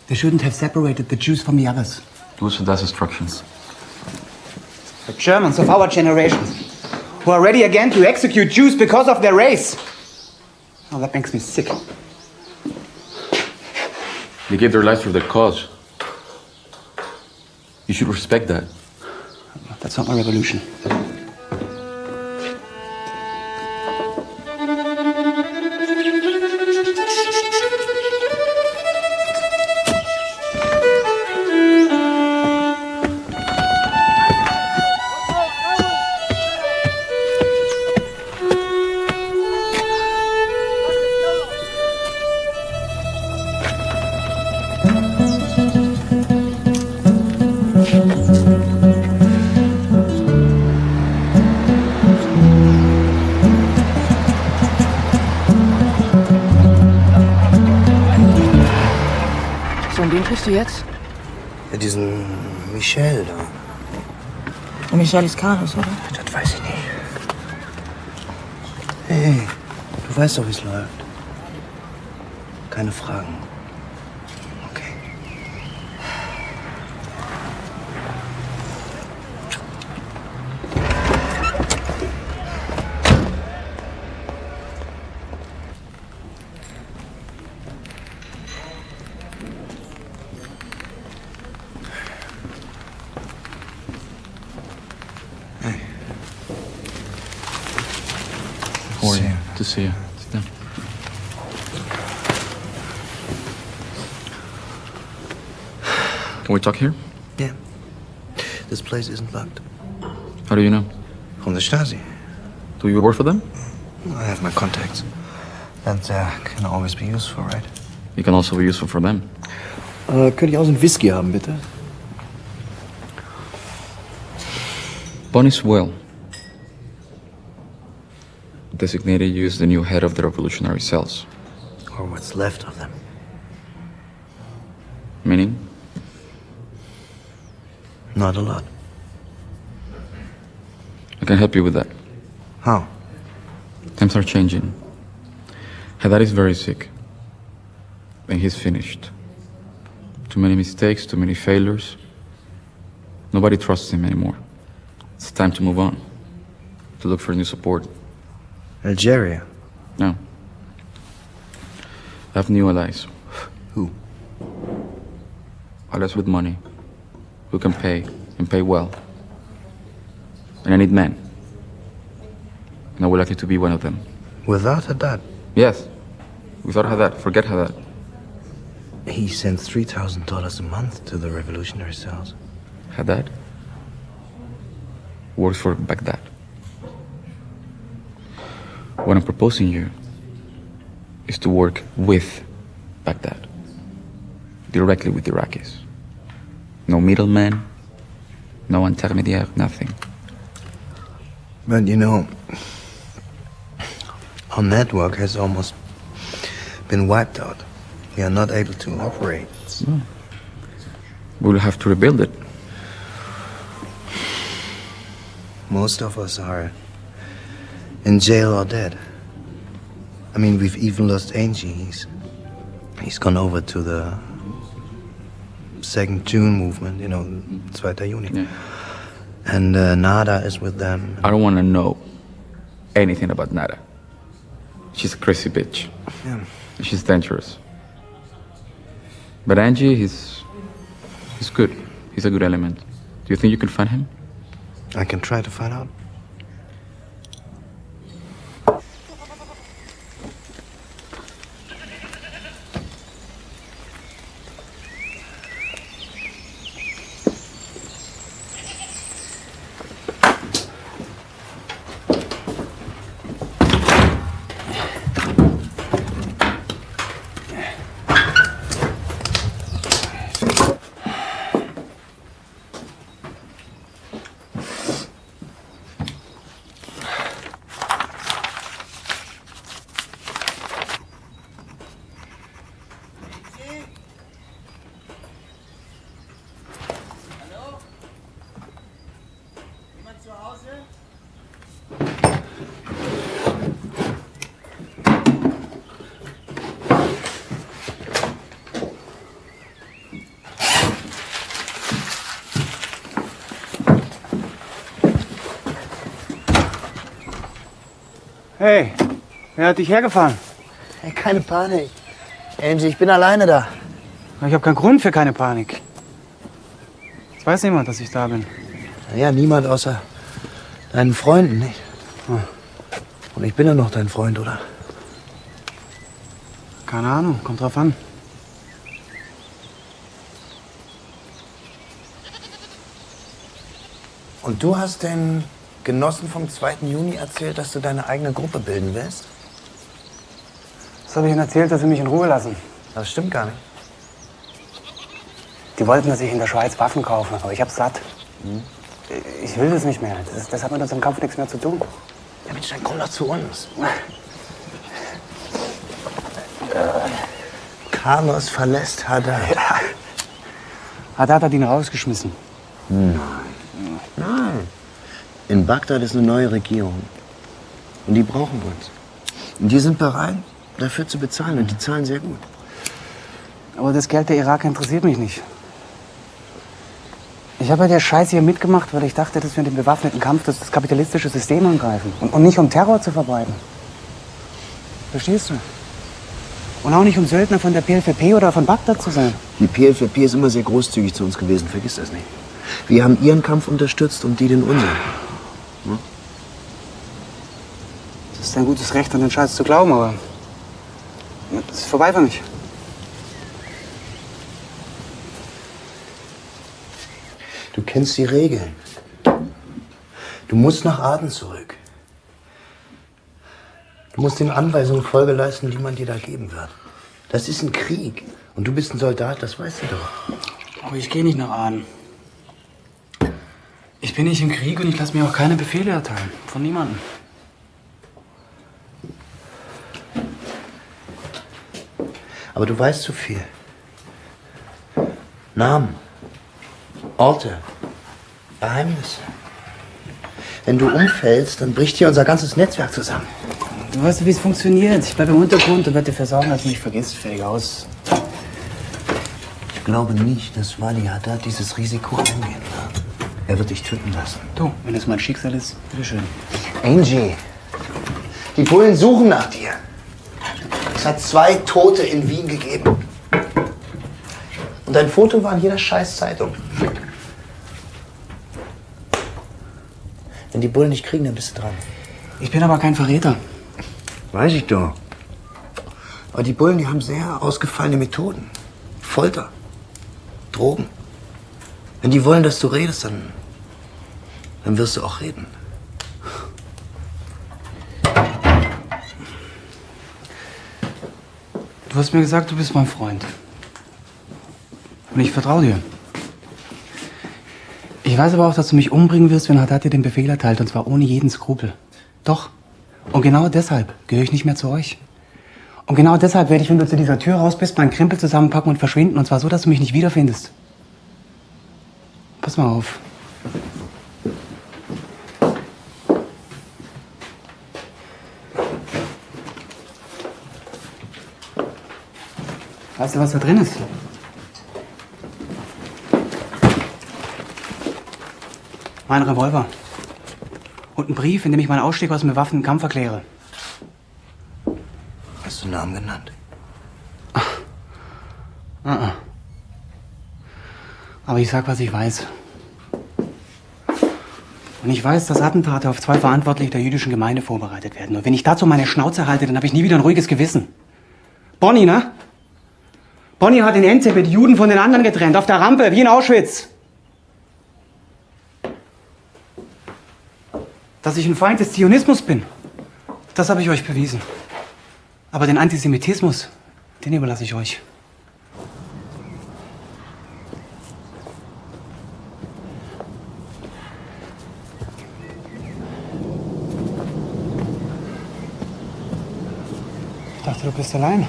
They shouldn't have separated the Jews from the others. It was Saddam's instructions. The Germans of our generation, who are ready again to execute Jews because of their race. Oh, that makes me sick. They gave their lives for their cause. You should respect that. That's not my revolution. So, und wen kriegst du jetzt? Ja, diesen Michel da. Und Michel ist Carlos, oder? Das weiß ich nicht. Hey, du weißt doch, wie es läuft. Keine Fragen. Okay. How are you? To see you. Sit down. Can we talk here? Yeah. This place isn't locked. How do you know? From the Stasi. Do you work for them? I have my contacts. That can always be useful, right? It can also be useful for them. Könnte ich auch so einen Whisky haben, bitte? Bonnie's will designated you as the new head of the revolutionary cells. Or what's left of them. Meaning? Not a lot. I can help you with that. How? Times are changing. Haddad is very sick. And he's finished. Too many mistakes, too many failures. Nobody trusts him anymore. It's time to move on. To look for new support. Algeria? No. I have new allies. Who? Allies with money. Who can pay, and pay well. And I need men. And I would like you to be one of them. Without Haddad? Yes. Without Haddad. Forget Haddad. He sends $3,000 a month to the revolutionary cells. Haddad works for Baghdad. What I'm proposing you is to work with Baghdad. Directly with the Iraqis. No middleman, no intermediary, nothing. But you know, our network has almost been wiped out. We are not able to operate. No. We'll have to rebuild it. Most of us are in jail or dead. I mean, we've even lost Angie. He's gone over to the 2nd June movement, you know, 2. Juni. Yeah. And Nada is with them. I don't want to know anything about Nada. She's a crazy bitch. Yeah. She's dangerous. But Angie, he's good. He's a good element. Do you think you can find him? I can try to find out. Hey, wer hat dich hergefahren? Hey, keine Panik. Angie, ich bin alleine da. Ich habe keinen Grund für keine Panik. Es weiß niemand, dass ich da bin. Ja, niemand außer deinen Freunden, nicht? Und ich bin ja noch dein Freund, oder? Keine Ahnung, kommt drauf an. Und du hast den Genossen vom 2. Juni erzählt, dass du deine eigene Gruppe bilden willst? Was habe ich ihnen erzählt, dass sie mich in Ruhe lassen? Das stimmt gar nicht. Die wollten, dass ich in der Schweiz Waffen kaufe, aber ich hab's satt. Ich will das nicht mehr. Das hat mit unserem Kampf nichts mehr zu tun. Ja, Mensch, dann komm doch zu uns. Carlos verlässt Haddad. Ja. Haddad hat ihn rausgeschmissen. Nein. In Bagdad ist eine neue Regierung. Und die brauchen uns. Und die sind bereit, dafür zu bezahlen. Und die zahlen sehr gut. Aber das Geld der Iraker interessiert mich nicht. Ich habe bei der Scheiße hier mitgemacht, weil ich dachte, dass wir in dem bewaffneten Kampf das kapitalistische System angreifen. Und nicht um Terror zu verbreiten. Verstehst du? Und auch nicht um Söldner von der PLFP oder von Bagdad zu sein. Die PLFP ist immer sehr großzügig zu uns gewesen, vergiss das nicht. Wir haben ihren Kampf unterstützt und die den unseren. Das ist dein gutes Recht, an den Scheiß zu glauben, aber das ist vorbei für mich. Du kennst die Regeln. Du musst nach Aden zurück. Du musst den Anweisungen Folge leisten, die man dir da geben wird. Das ist ein Krieg. Und du bist ein Soldat, das weißt du doch. Aber ich gehe nicht nach Aden. Ich bin nicht im Krieg und ich lasse mir auch keine Befehle erteilen. Von niemandem. Aber du weißt zu viel. Namen, Orte, Geheimnisse. Wenn du umfällst, dann bricht hier unser ganzes Netzwerk zusammen. Du weißt, wie es funktioniert. Ich bleibe im Untergrund und werde dafür sorgen, dass du mich vergisst. Fertig aus. Ich glaube nicht, dass Wali Haddad dieses Risiko eingehen wird. Er wird dich töten lassen. Du, wenn es mein Schicksal ist, bitteschön. Angie, die Bullen suchen nach dir. Es hat 2 Tote in Wien gegeben. Und dein Foto war in jeder Scheißzeitung. Wenn die Bullen dich kriegen, dann bist du dran. Ich bin aber kein Verräter. Weiß ich doch. Aber die Bullen, die haben sehr ausgefallene Methoden. Folter, Drogen. Wenn die wollen, dass du redest, dann wirst du auch reden. Du hast mir gesagt, du bist mein Freund. Und ich vertraue dir. Ich weiß aber auch, dass du mich umbringen wirst, wenn Haddad dir den Befehl erteilt, und zwar ohne jeden Skrupel. Doch. Und genau deshalb gehöre ich nicht mehr zu euch. Und genau deshalb werde ich, wenn du zu dieser Tür raus bist, meinen Krempel zusammenpacken und verschwinden. Und zwar so, dass du mich nicht wiederfindest. Pass mal auf. Weißt du, was da drin ist? Mein Revolver. Und ein Brief, in dem ich meinen Ausstieg aus dem bewaffneten Kampf erkläre. Hast du einen Namen genannt? Aber ich sag, was ich weiß. Und ich weiß, dass Attentate auf 2 Verantwortliche der jüdischen Gemeinde vorbereitet werden. Und wenn ich dazu meine Schnauze halte, dann habe ich nie wieder ein ruhiges Gewissen. Bonnie, ne? Bonnie hat in Enzepe die Juden von den anderen getrennt, auf der Rampe, wie in Auschwitz. Dass ich ein Feind des Zionismus bin, das habe ich euch bewiesen. Aber den Antisemitismus, den überlasse ich euch. Ich dachte, du bist allein.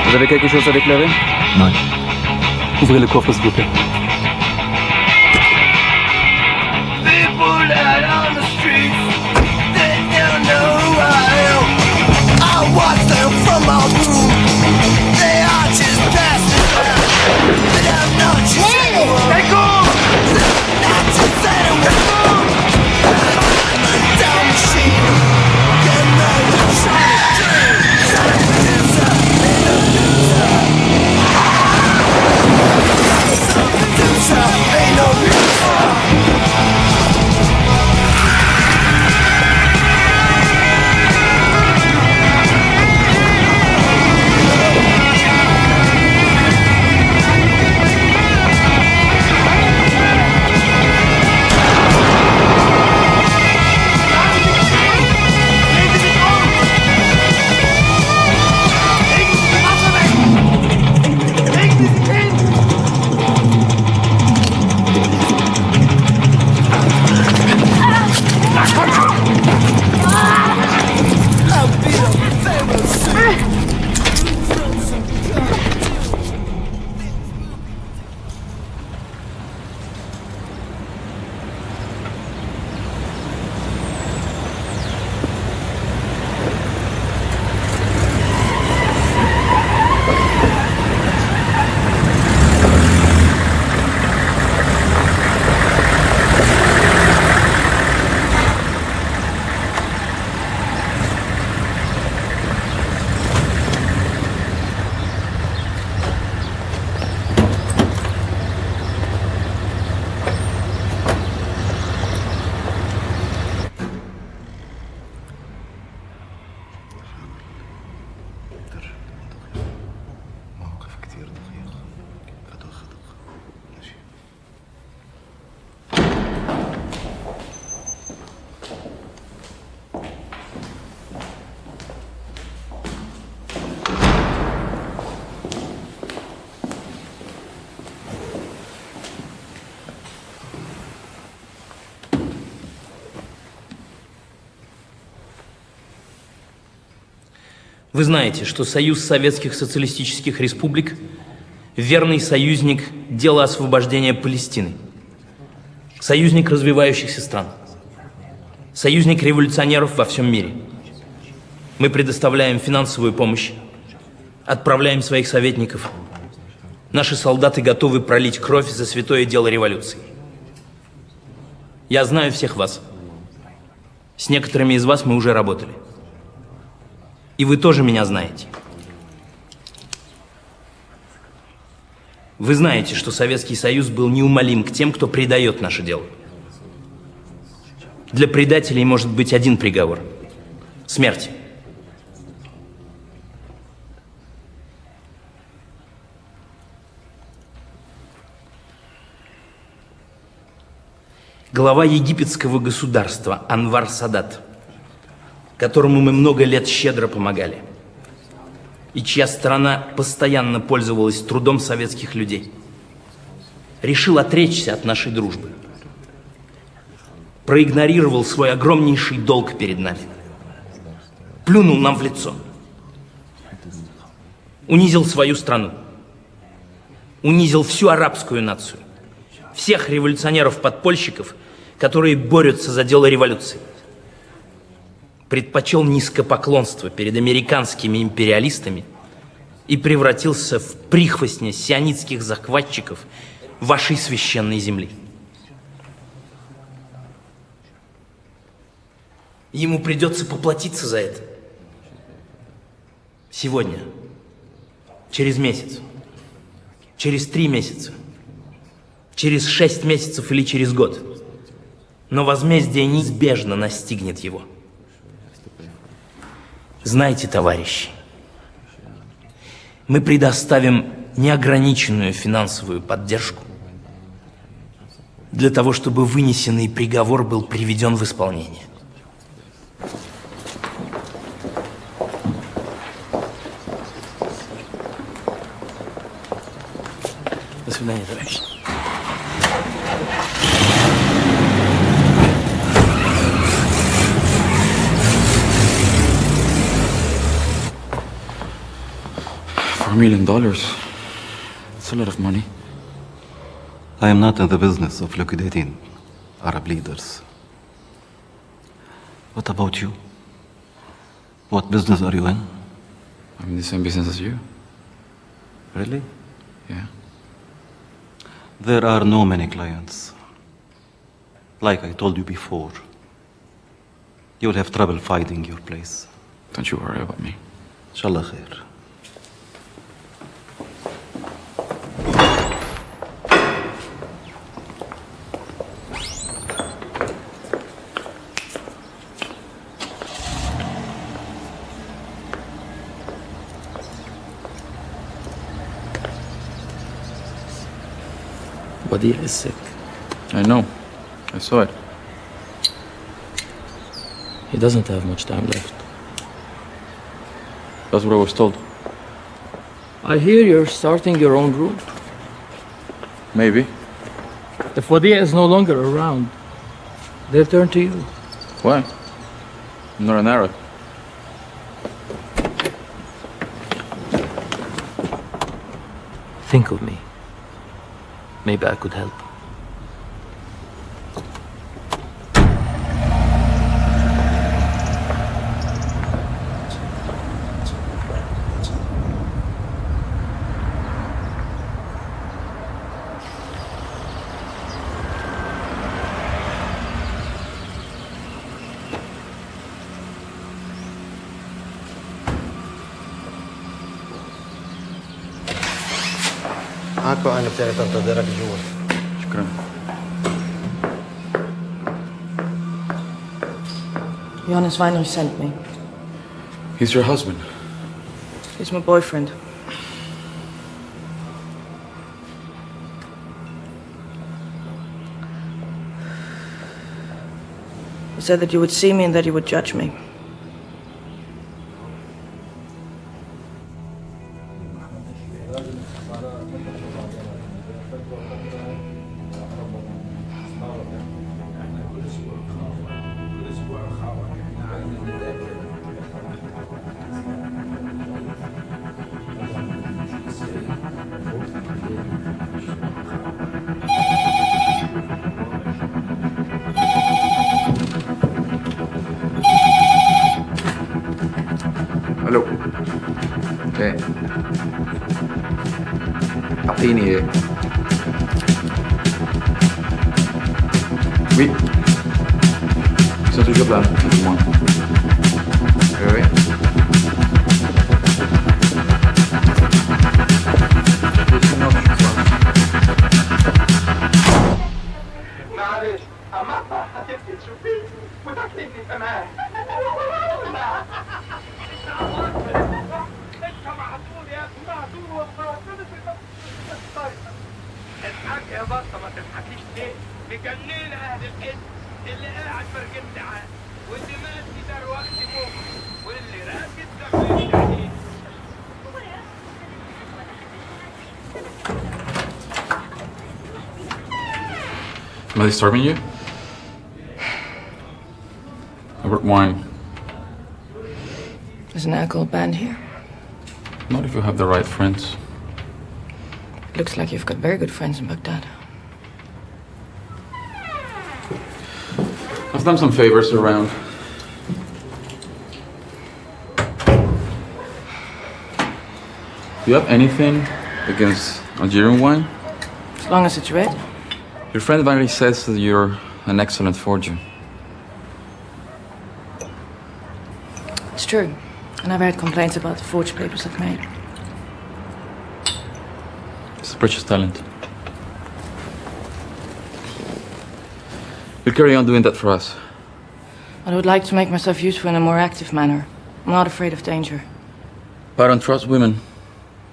Vous avez quelque chose à déclarer? Non. Ouvrez le coffre, s'il vous plaît. People out on the streets, they don't know Вы знаете, что Союз Советских Социалистических Республик – верный союзник дела освобождения Палестины, союзник развивающихся стран, союзник революционеров во всем мире. Мы предоставляем финансовую помощь, отправляем своих советников. Наши солдаты готовы пролить кровь за святое дело революции. Я знаю всех вас. С некоторыми из вас мы уже работали. И вы тоже меня знаете. Вы знаете, что Советский Союз был неумолим к тем, кто предает наше дело. Для предателей может быть один приговор – смерть. Глава египетского государства Анвар Садат, которому мы много лет щедро помогали, и чья страна постоянно пользовалась трудом советских людей, решил отречься от нашей дружбы, проигнорировал свой огромнейший долг перед нами, плюнул нам в лицо, унизил свою страну, унизил всю арабскую нацию, всех революционеров-подпольщиков, которые борются за дело революции. Предпочел низкопоклонство перед американскими империалистами и превратился в прихвостня сионистских захватчиков вашей священной земли. Ему придется поплатиться за это. Сегодня, через месяц, через 3 месяца, через 6 месяцев или через год. Но возмездие неизбежно настигнет его. Знайте, товарищи, мы предоставим неограниченную финансовую поддержку для того, чтобы вынесенный приговор был приведен в исполнение. До свидания, товарищи. $4 million. That's a lot of money. I am not in the business of liquidating Arab leaders. What about you? What business are you in? I'm in the same business as you. Really? Yeah. There are no many clients. Like I told you before, you will have trouble finding your place. Don't you worry about me. Inshallah khair. Badil is sick. I know. I saw it. He doesn't have much time left. That's what I was told. I hear you're starting your own group. Maybe. If Wadia is no longer around, they'll turn to you. Why? I'm not an Arab. Think of me. Maybe I could help. معاك وأنا بتاعي تنتظرك جوا. شكرا. Johannes Weinrich sent me. He's your husband. He's my boyfriend. He said that you would see me and that you would judge me. Oui. Ils sont toujours là, plus ou moins. Oui. معلش اما هتبقي تشوفيه وتكتبني كمان انت معطول يا اخي معطول والله اضحك يا بطه ما تضحكيش ليه مجنين اهل الحزب اللي قاعد مرجم دعاء واللي ماشي دار وقت فوق واللي راكد دخل عليه Am I disturbing you? I brought wine. There's an alcohol banned here. Not if you have the right friends. Looks like you've got very good friends in Baghdad. I've done some favors around. Do you have anything against Algerian wine? As long as it's red. Your friend Valerie says that you're an excellent forger. It's true. And I've heard complaints about the forged papers I've made. It's a precious talent. You'll carry on doing that for us. I would like to make myself useful in a more active manner. I'm not afraid of danger. But I don't trust women.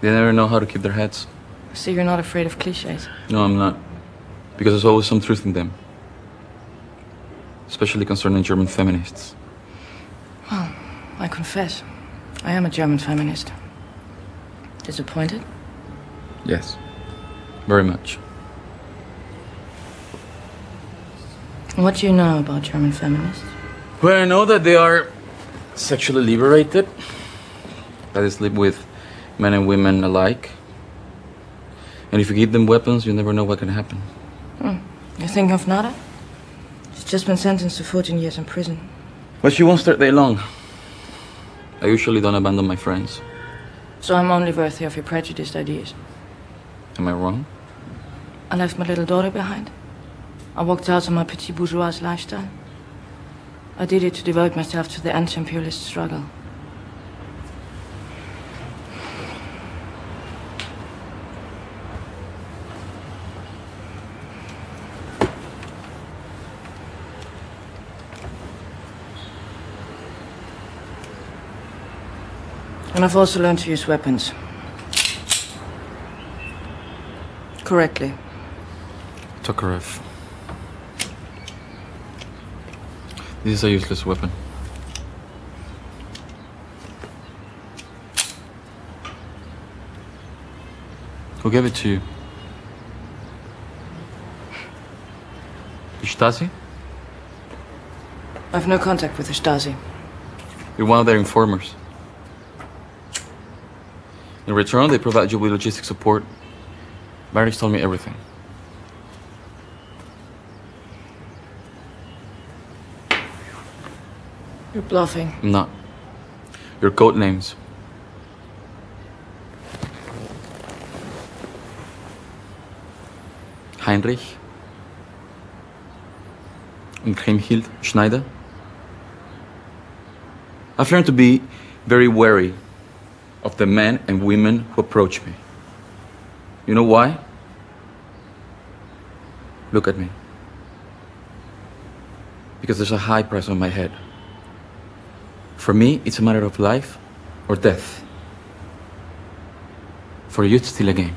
They never know how to keep their heads. See, you're not afraid of cliches. No, I'm not. Because there's always some truth in them. Especially concerning German feminists. Well, I confess, I am a German feminist. Disappointed? Yes. Very much. What do you know about German feminists? Well, I know that they are sexually liberated. That is, live with men and women alike. And if you give them weapons, you never know what can happen. You think of Nada? She's just been sentenced to 14 years in prison. But she won't stay there long. I usually don't abandon my friends. So I'm only worthy of your prejudiced ideas. Am I wrong? I left my little daughter behind. I walked out of my petit bourgeois lifestyle. I did it to devote myself to the anti-imperialist struggle. And I've also learned to use weapons. Correctly. Tokarev. This is a useless weapon. Who gave it to you? The Stasi? I've no contact with the Stasi. You're one of their informers. In return, they provide you with logistic support. Barry's told me everything. You're bluffing. I'm not. Your code names. Heinrich and Kriemhild Schneider. I've learned to be very wary of the men and women who approach me. You know why? Look at me. Because there's a high price on my head. For me, it's a matter of life or death. For you, it's still a game.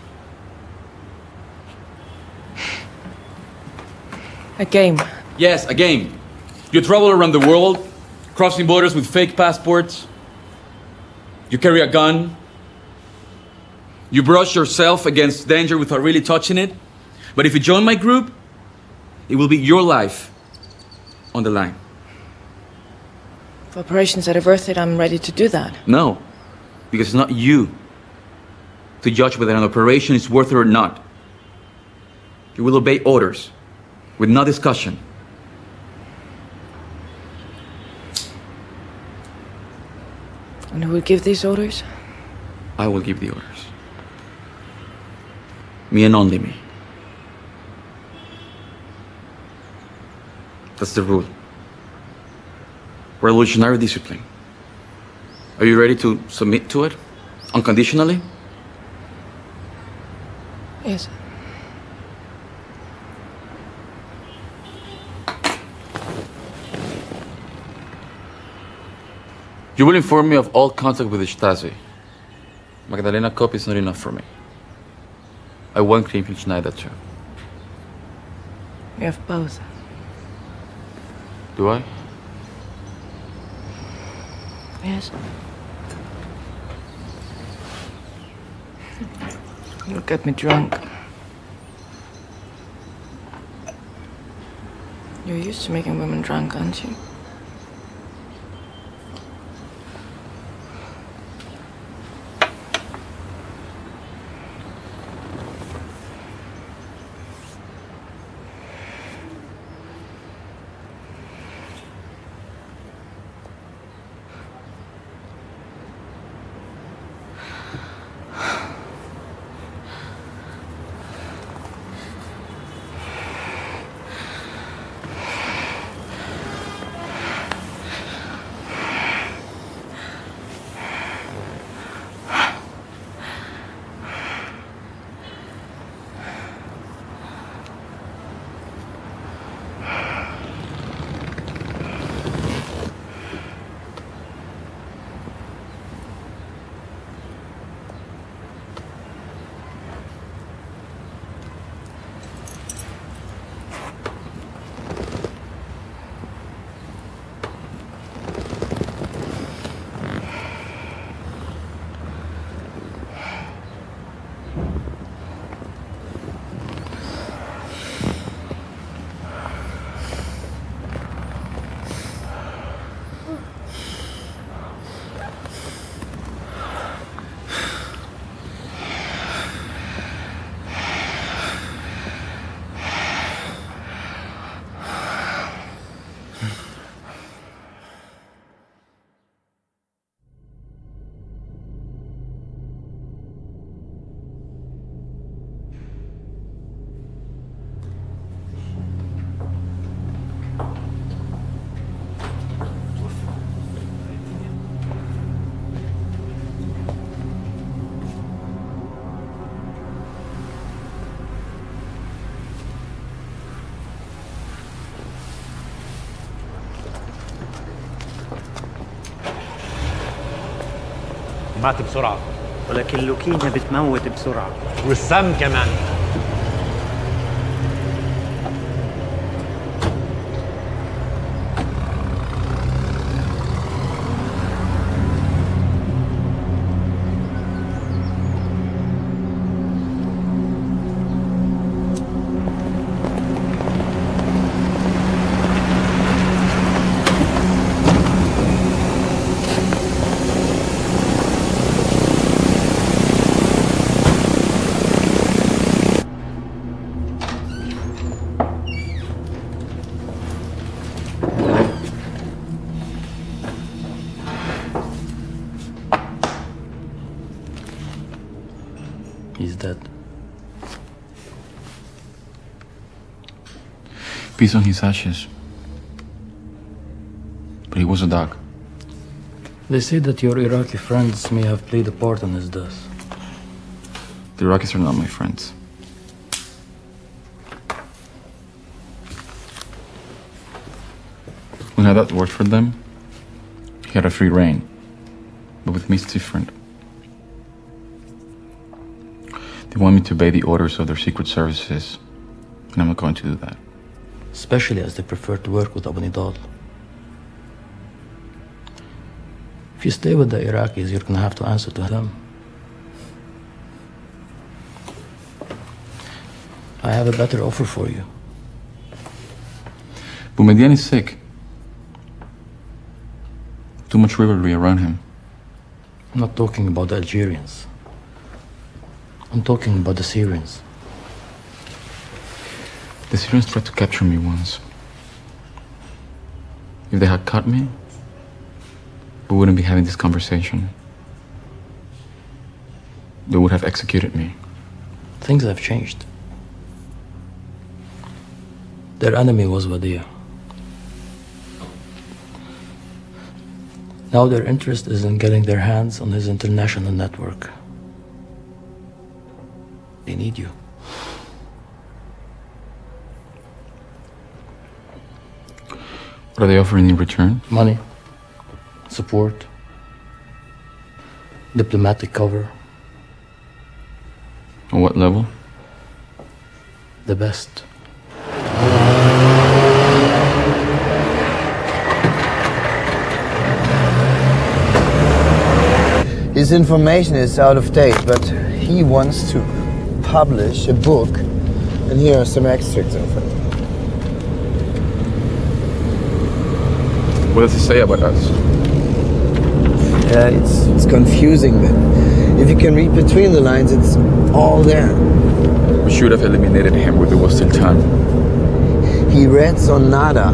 A game? Yes, a game. You travel around the world, crossing borders with fake passports. You carry a gun. You brush yourself against danger without really touching it. But if you join my group, it will be your life on the line. For operations that are worth it, I'm ready to do that. No, because it's not you to judge whether an operation is worth it or not. You will obey orders with no discussion. And who will give these orders? I will give the orders. Me and only me. That's the rule. Revolutionary discipline. Are you ready to submit to it? Unconditionally? Yes. You will inform me of all contact with the Stasi. Magdalena Kopp is not enough for me. I want Kriemhild Schneider too. We have both. Do I? Yes. You'll get me drunk. You're used to making women drunk, aren't you? مات بسرعة. ولكن اللوكيميا بتموت بسرعة. والسم كمان. He's dead. Peace on his ashes. But he was a dog. They say that your Iraqi friends may have played a part in his death. The Iraqis are not my friends. When Haddad worked for them, he had a free reign. But with me it's different. They want me to obey the orders of their secret services, and I'm not going to do that. Especially as they prefer to work with Abu Nidal. If you stay with the Iraqis, you're gonna have to answer to them. I have a better offer for you. Boumediene is sick. Too much rivalry around him. I'm not talking about the Algerians. I'm talking about the Syrians. The Syrians tried to capture me once. If they had caught me, we wouldn't be having this conversation. They would have executed me. Things have changed. Their enemy was Wadia. Now their interest is in getting their hands on his international network. They need you. What are they offering in return? Money, support, diplomatic cover. On what level? The best. His information is out of date, but he wants to publish a book, and here are some extracts of it. What does he say about us? Yeah, it's confusing, but if you can read between the lines, it's all there. We should have eliminated him when there was still time. He reads on nada.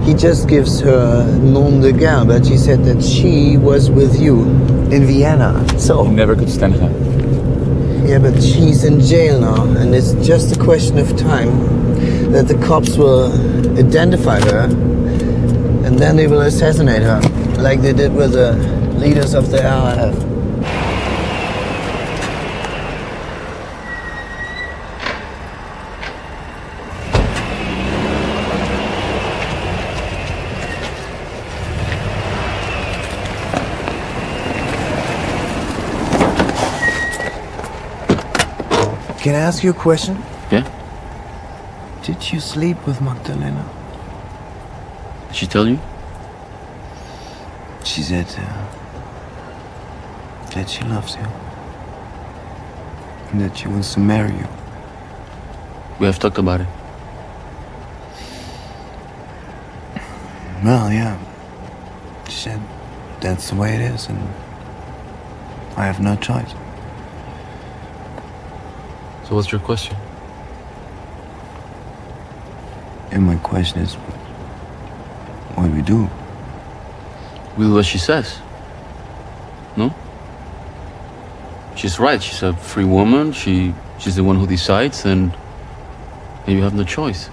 He just gives her nom de guerre, but she said that she was with you in Vienna. So He never could stand that. yeah, but she's in jail now, and it's just a question of time that the cops will identify her, and then they will assassinate her, like they did with the leaders of the RAF. Can I ask you a question? Yeah? Did you sleep with Magdalena? Did she tell you? She said that she loves you. And that she wants to marry you. We have talked about it. Well, yeah. She said that's the way it is, and I have no choice. So what's your question? And my question is, what do we do? We do what she says. No? She's right. She's a free woman. She's the one who decides, and you have no choice.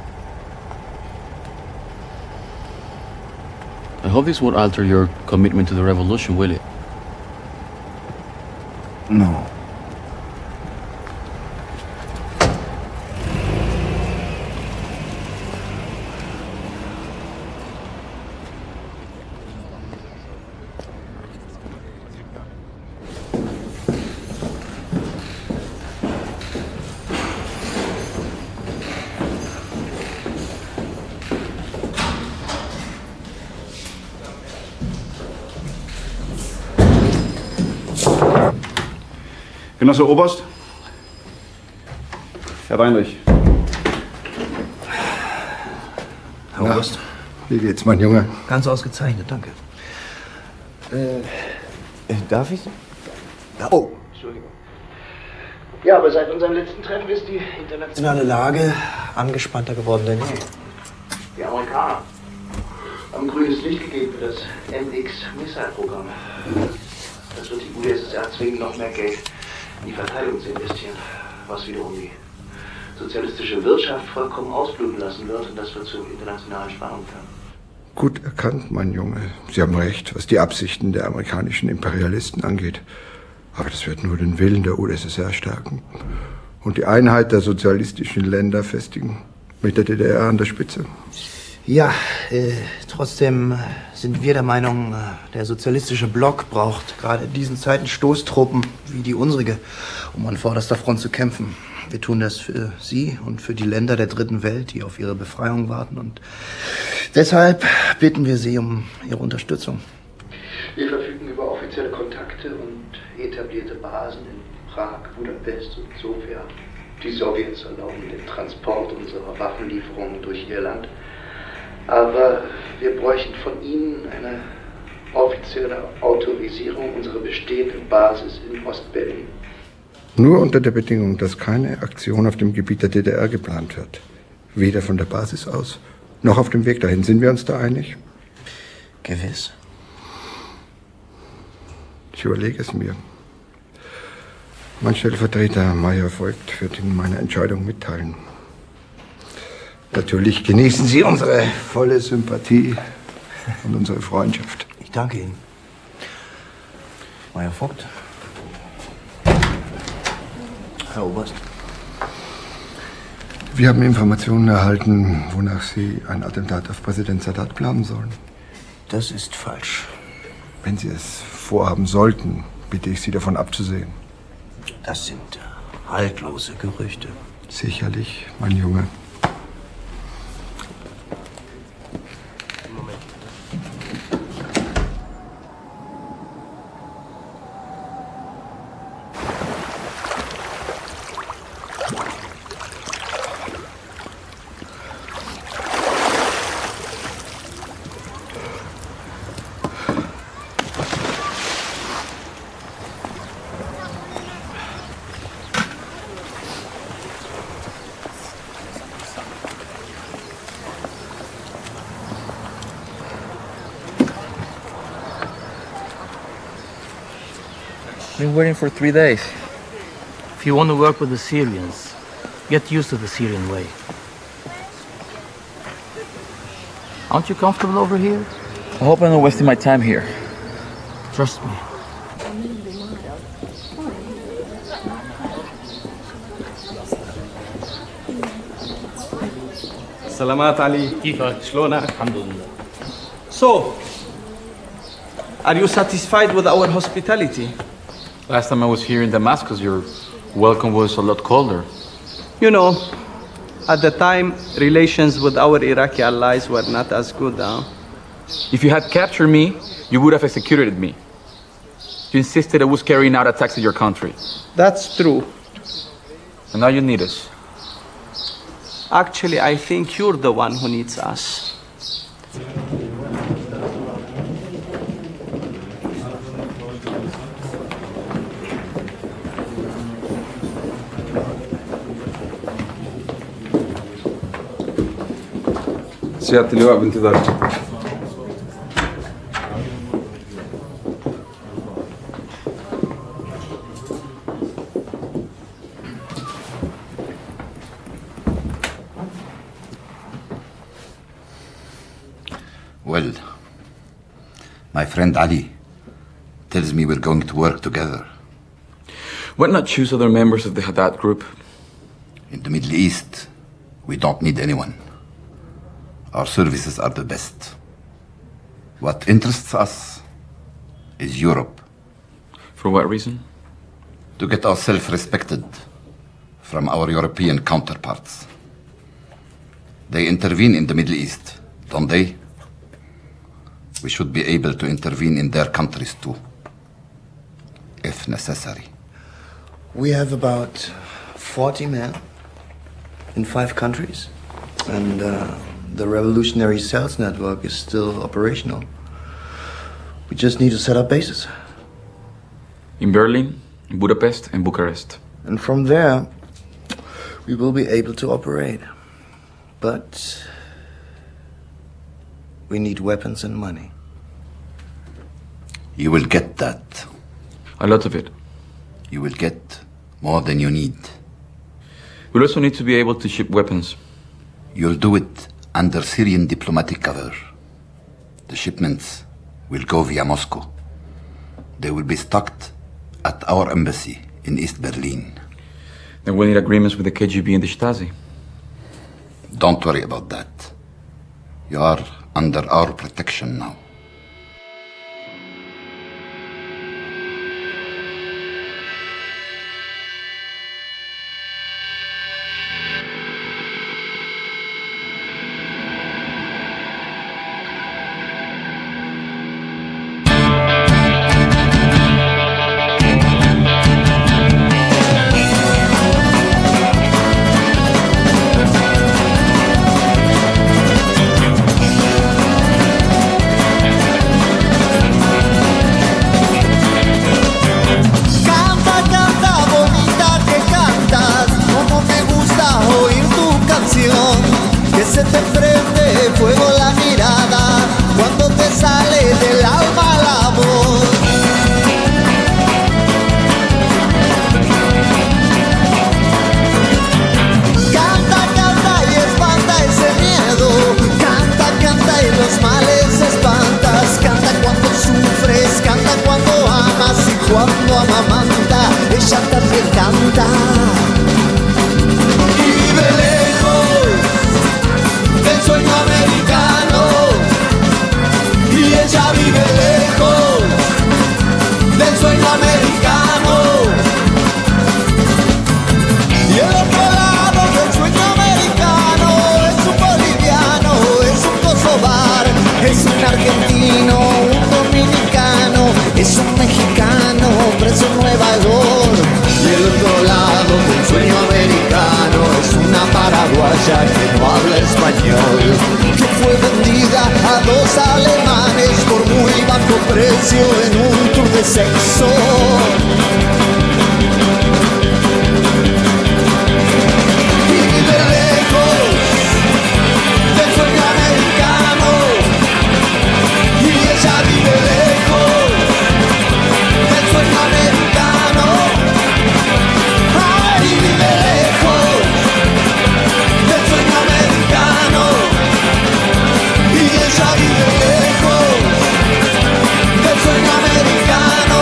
I hope this won't alter your commitment to the revolution, will it? No. Genosse Oberst? Herr Weinrich. Herr Oberst. Wie geht's, mein Junge? Ganz ausgezeichnet, danke. Darf ich? Oh, Entschuldigung. Ja, aber seit unserem letzten Treffen ist die internationale Lage angespannter geworden denn je. Die Amerikaner haben grünes Licht gegeben für das MX-Missile-Programm. Das wird die UdSSR zwingen, noch mehr Geld in die Verteidigung zu investieren, was wiederum die sozialistische Wirtschaft vollkommen ausbluten lassen wird, und das wird zu internationalen Spannungen führen. Gut erkannt, mein Junge. Sie haben recht, was die Absichten der amerikanischen Imperialisten angeht. Aber das wird nur den Willen der UdSSR stärken und die Einheit der sozialistischen Länder festigen, mit der DDR an der Spitze. Ja, trotzdem sind wir der Meinung, der sozialistische Block braucht gerade in diesen Zeiten Stoßtruppen wie die unsrige, um an vorderster Front zu kämpfen. Wir tun das für Sie und für die Länder der dritten Welt, die auf ihre Befreiung warten, und deshalb bitten wir Sie um Ihre Unterstützung. Wir verfügen über offizielle Kontakte und etablierte Basen in Prag, Budapest und Sofia. Die Sowjets erlauben den Transport unserer Waffenlieferungen durch ihr Land. Aber wir bräuchten von Ihnen eine offizielle Autorisierung unserer bestehenden Basis in Ostberlin. Nur unter der Bedingung, dass keine Aktion auf dem Gebiet der DDR geplant wird. Weder von der Basis aus, noch auf dem Weg dahin. Sind wir uns da einig? Gewiss. Ich überlege es mir. Mein Stellvertreter Meyer Voigt wird Ihnen meine Entscheidung mitteilen. Natürlich genießen Sie unsere volle Sympathie und unsere Freundschaft. Ich danke Ihnen. Euer Vogt. Herr Oberst. Wir haben Informationen erhalten, wonach Sie ein Attentat auf Präsident Sadat planen sollen. Das ist falsch. Wenn Sie es vorhaben sollten, bitte ich Sie davon abzusehen. Das sind haltlose Gerüchte. Sicherlich, mein Junge. Been waiting for 3 days. If you want to work with the Syrians, get used to the Syrian way. Aren't you comfortable over here? I hope I'm not wasting my time here. Trust me. سلامات علي. كيفك؟ شلونك؟ الحمد لله. So, are you satisfied with our hospitality? Last time I was here in Damascus, your welcome was a lot colder. You know, at the time, relations with our Iraqi allies were not as good, huh? If you had captured me, you would have executed me. You insisted I was carrying out attacks in your country. That's true. And now you need us. Actually, I think you're the one who needs us. سيادة اللواء بانتظارك. Well, my friend Ali tells me we're going to work together. Why not choose other members of the Haddad group? In the Middle East, we don't need anyone. Our services are the best. What interests us is Europe. For what reason? To get ourselves respected from our European counterparts. They intervene in the Middle East, don't they? We should be able to intervene in their countries too, if necessary. We have about 40 men in 5 countries, and the revolutionary sales network is still operational. We just need to set up bases. In Berlin, in Budapest, and Bucharest. And from there, we will be able to operate. But we need weapons and money. You will get that. A lot of it. You will get more than you need. We'll also need to be able to ship weapons. You'll do it under Syrian diplomatic cover. The shipments will go via Moscow. They will be stocked at our embassy in East Berlin. Then we'll need agreements with the KGB and the Stasi. Don't worry about that. You are under our protection now. paraguaya que no habla español, que fue vendida a 2 alemanes por muy bajo precio en un tour de sexo. Y vive lejos del sueño americano, y ella vive lejos del sueño americano. Ay, vive lejos del sueño americano, y ella vive lejos del sueño americano.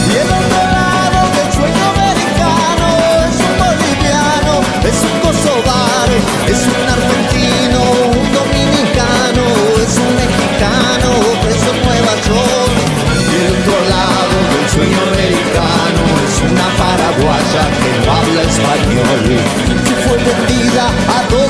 Y el otro lado del sueño americano es un boliviano, es un kosovaro, es un argentino, un dominicano, es un mexicano preso en Nueva York. Y el otro lado del sueño americano es una paraguaya que no habla español, que fue vendida a 2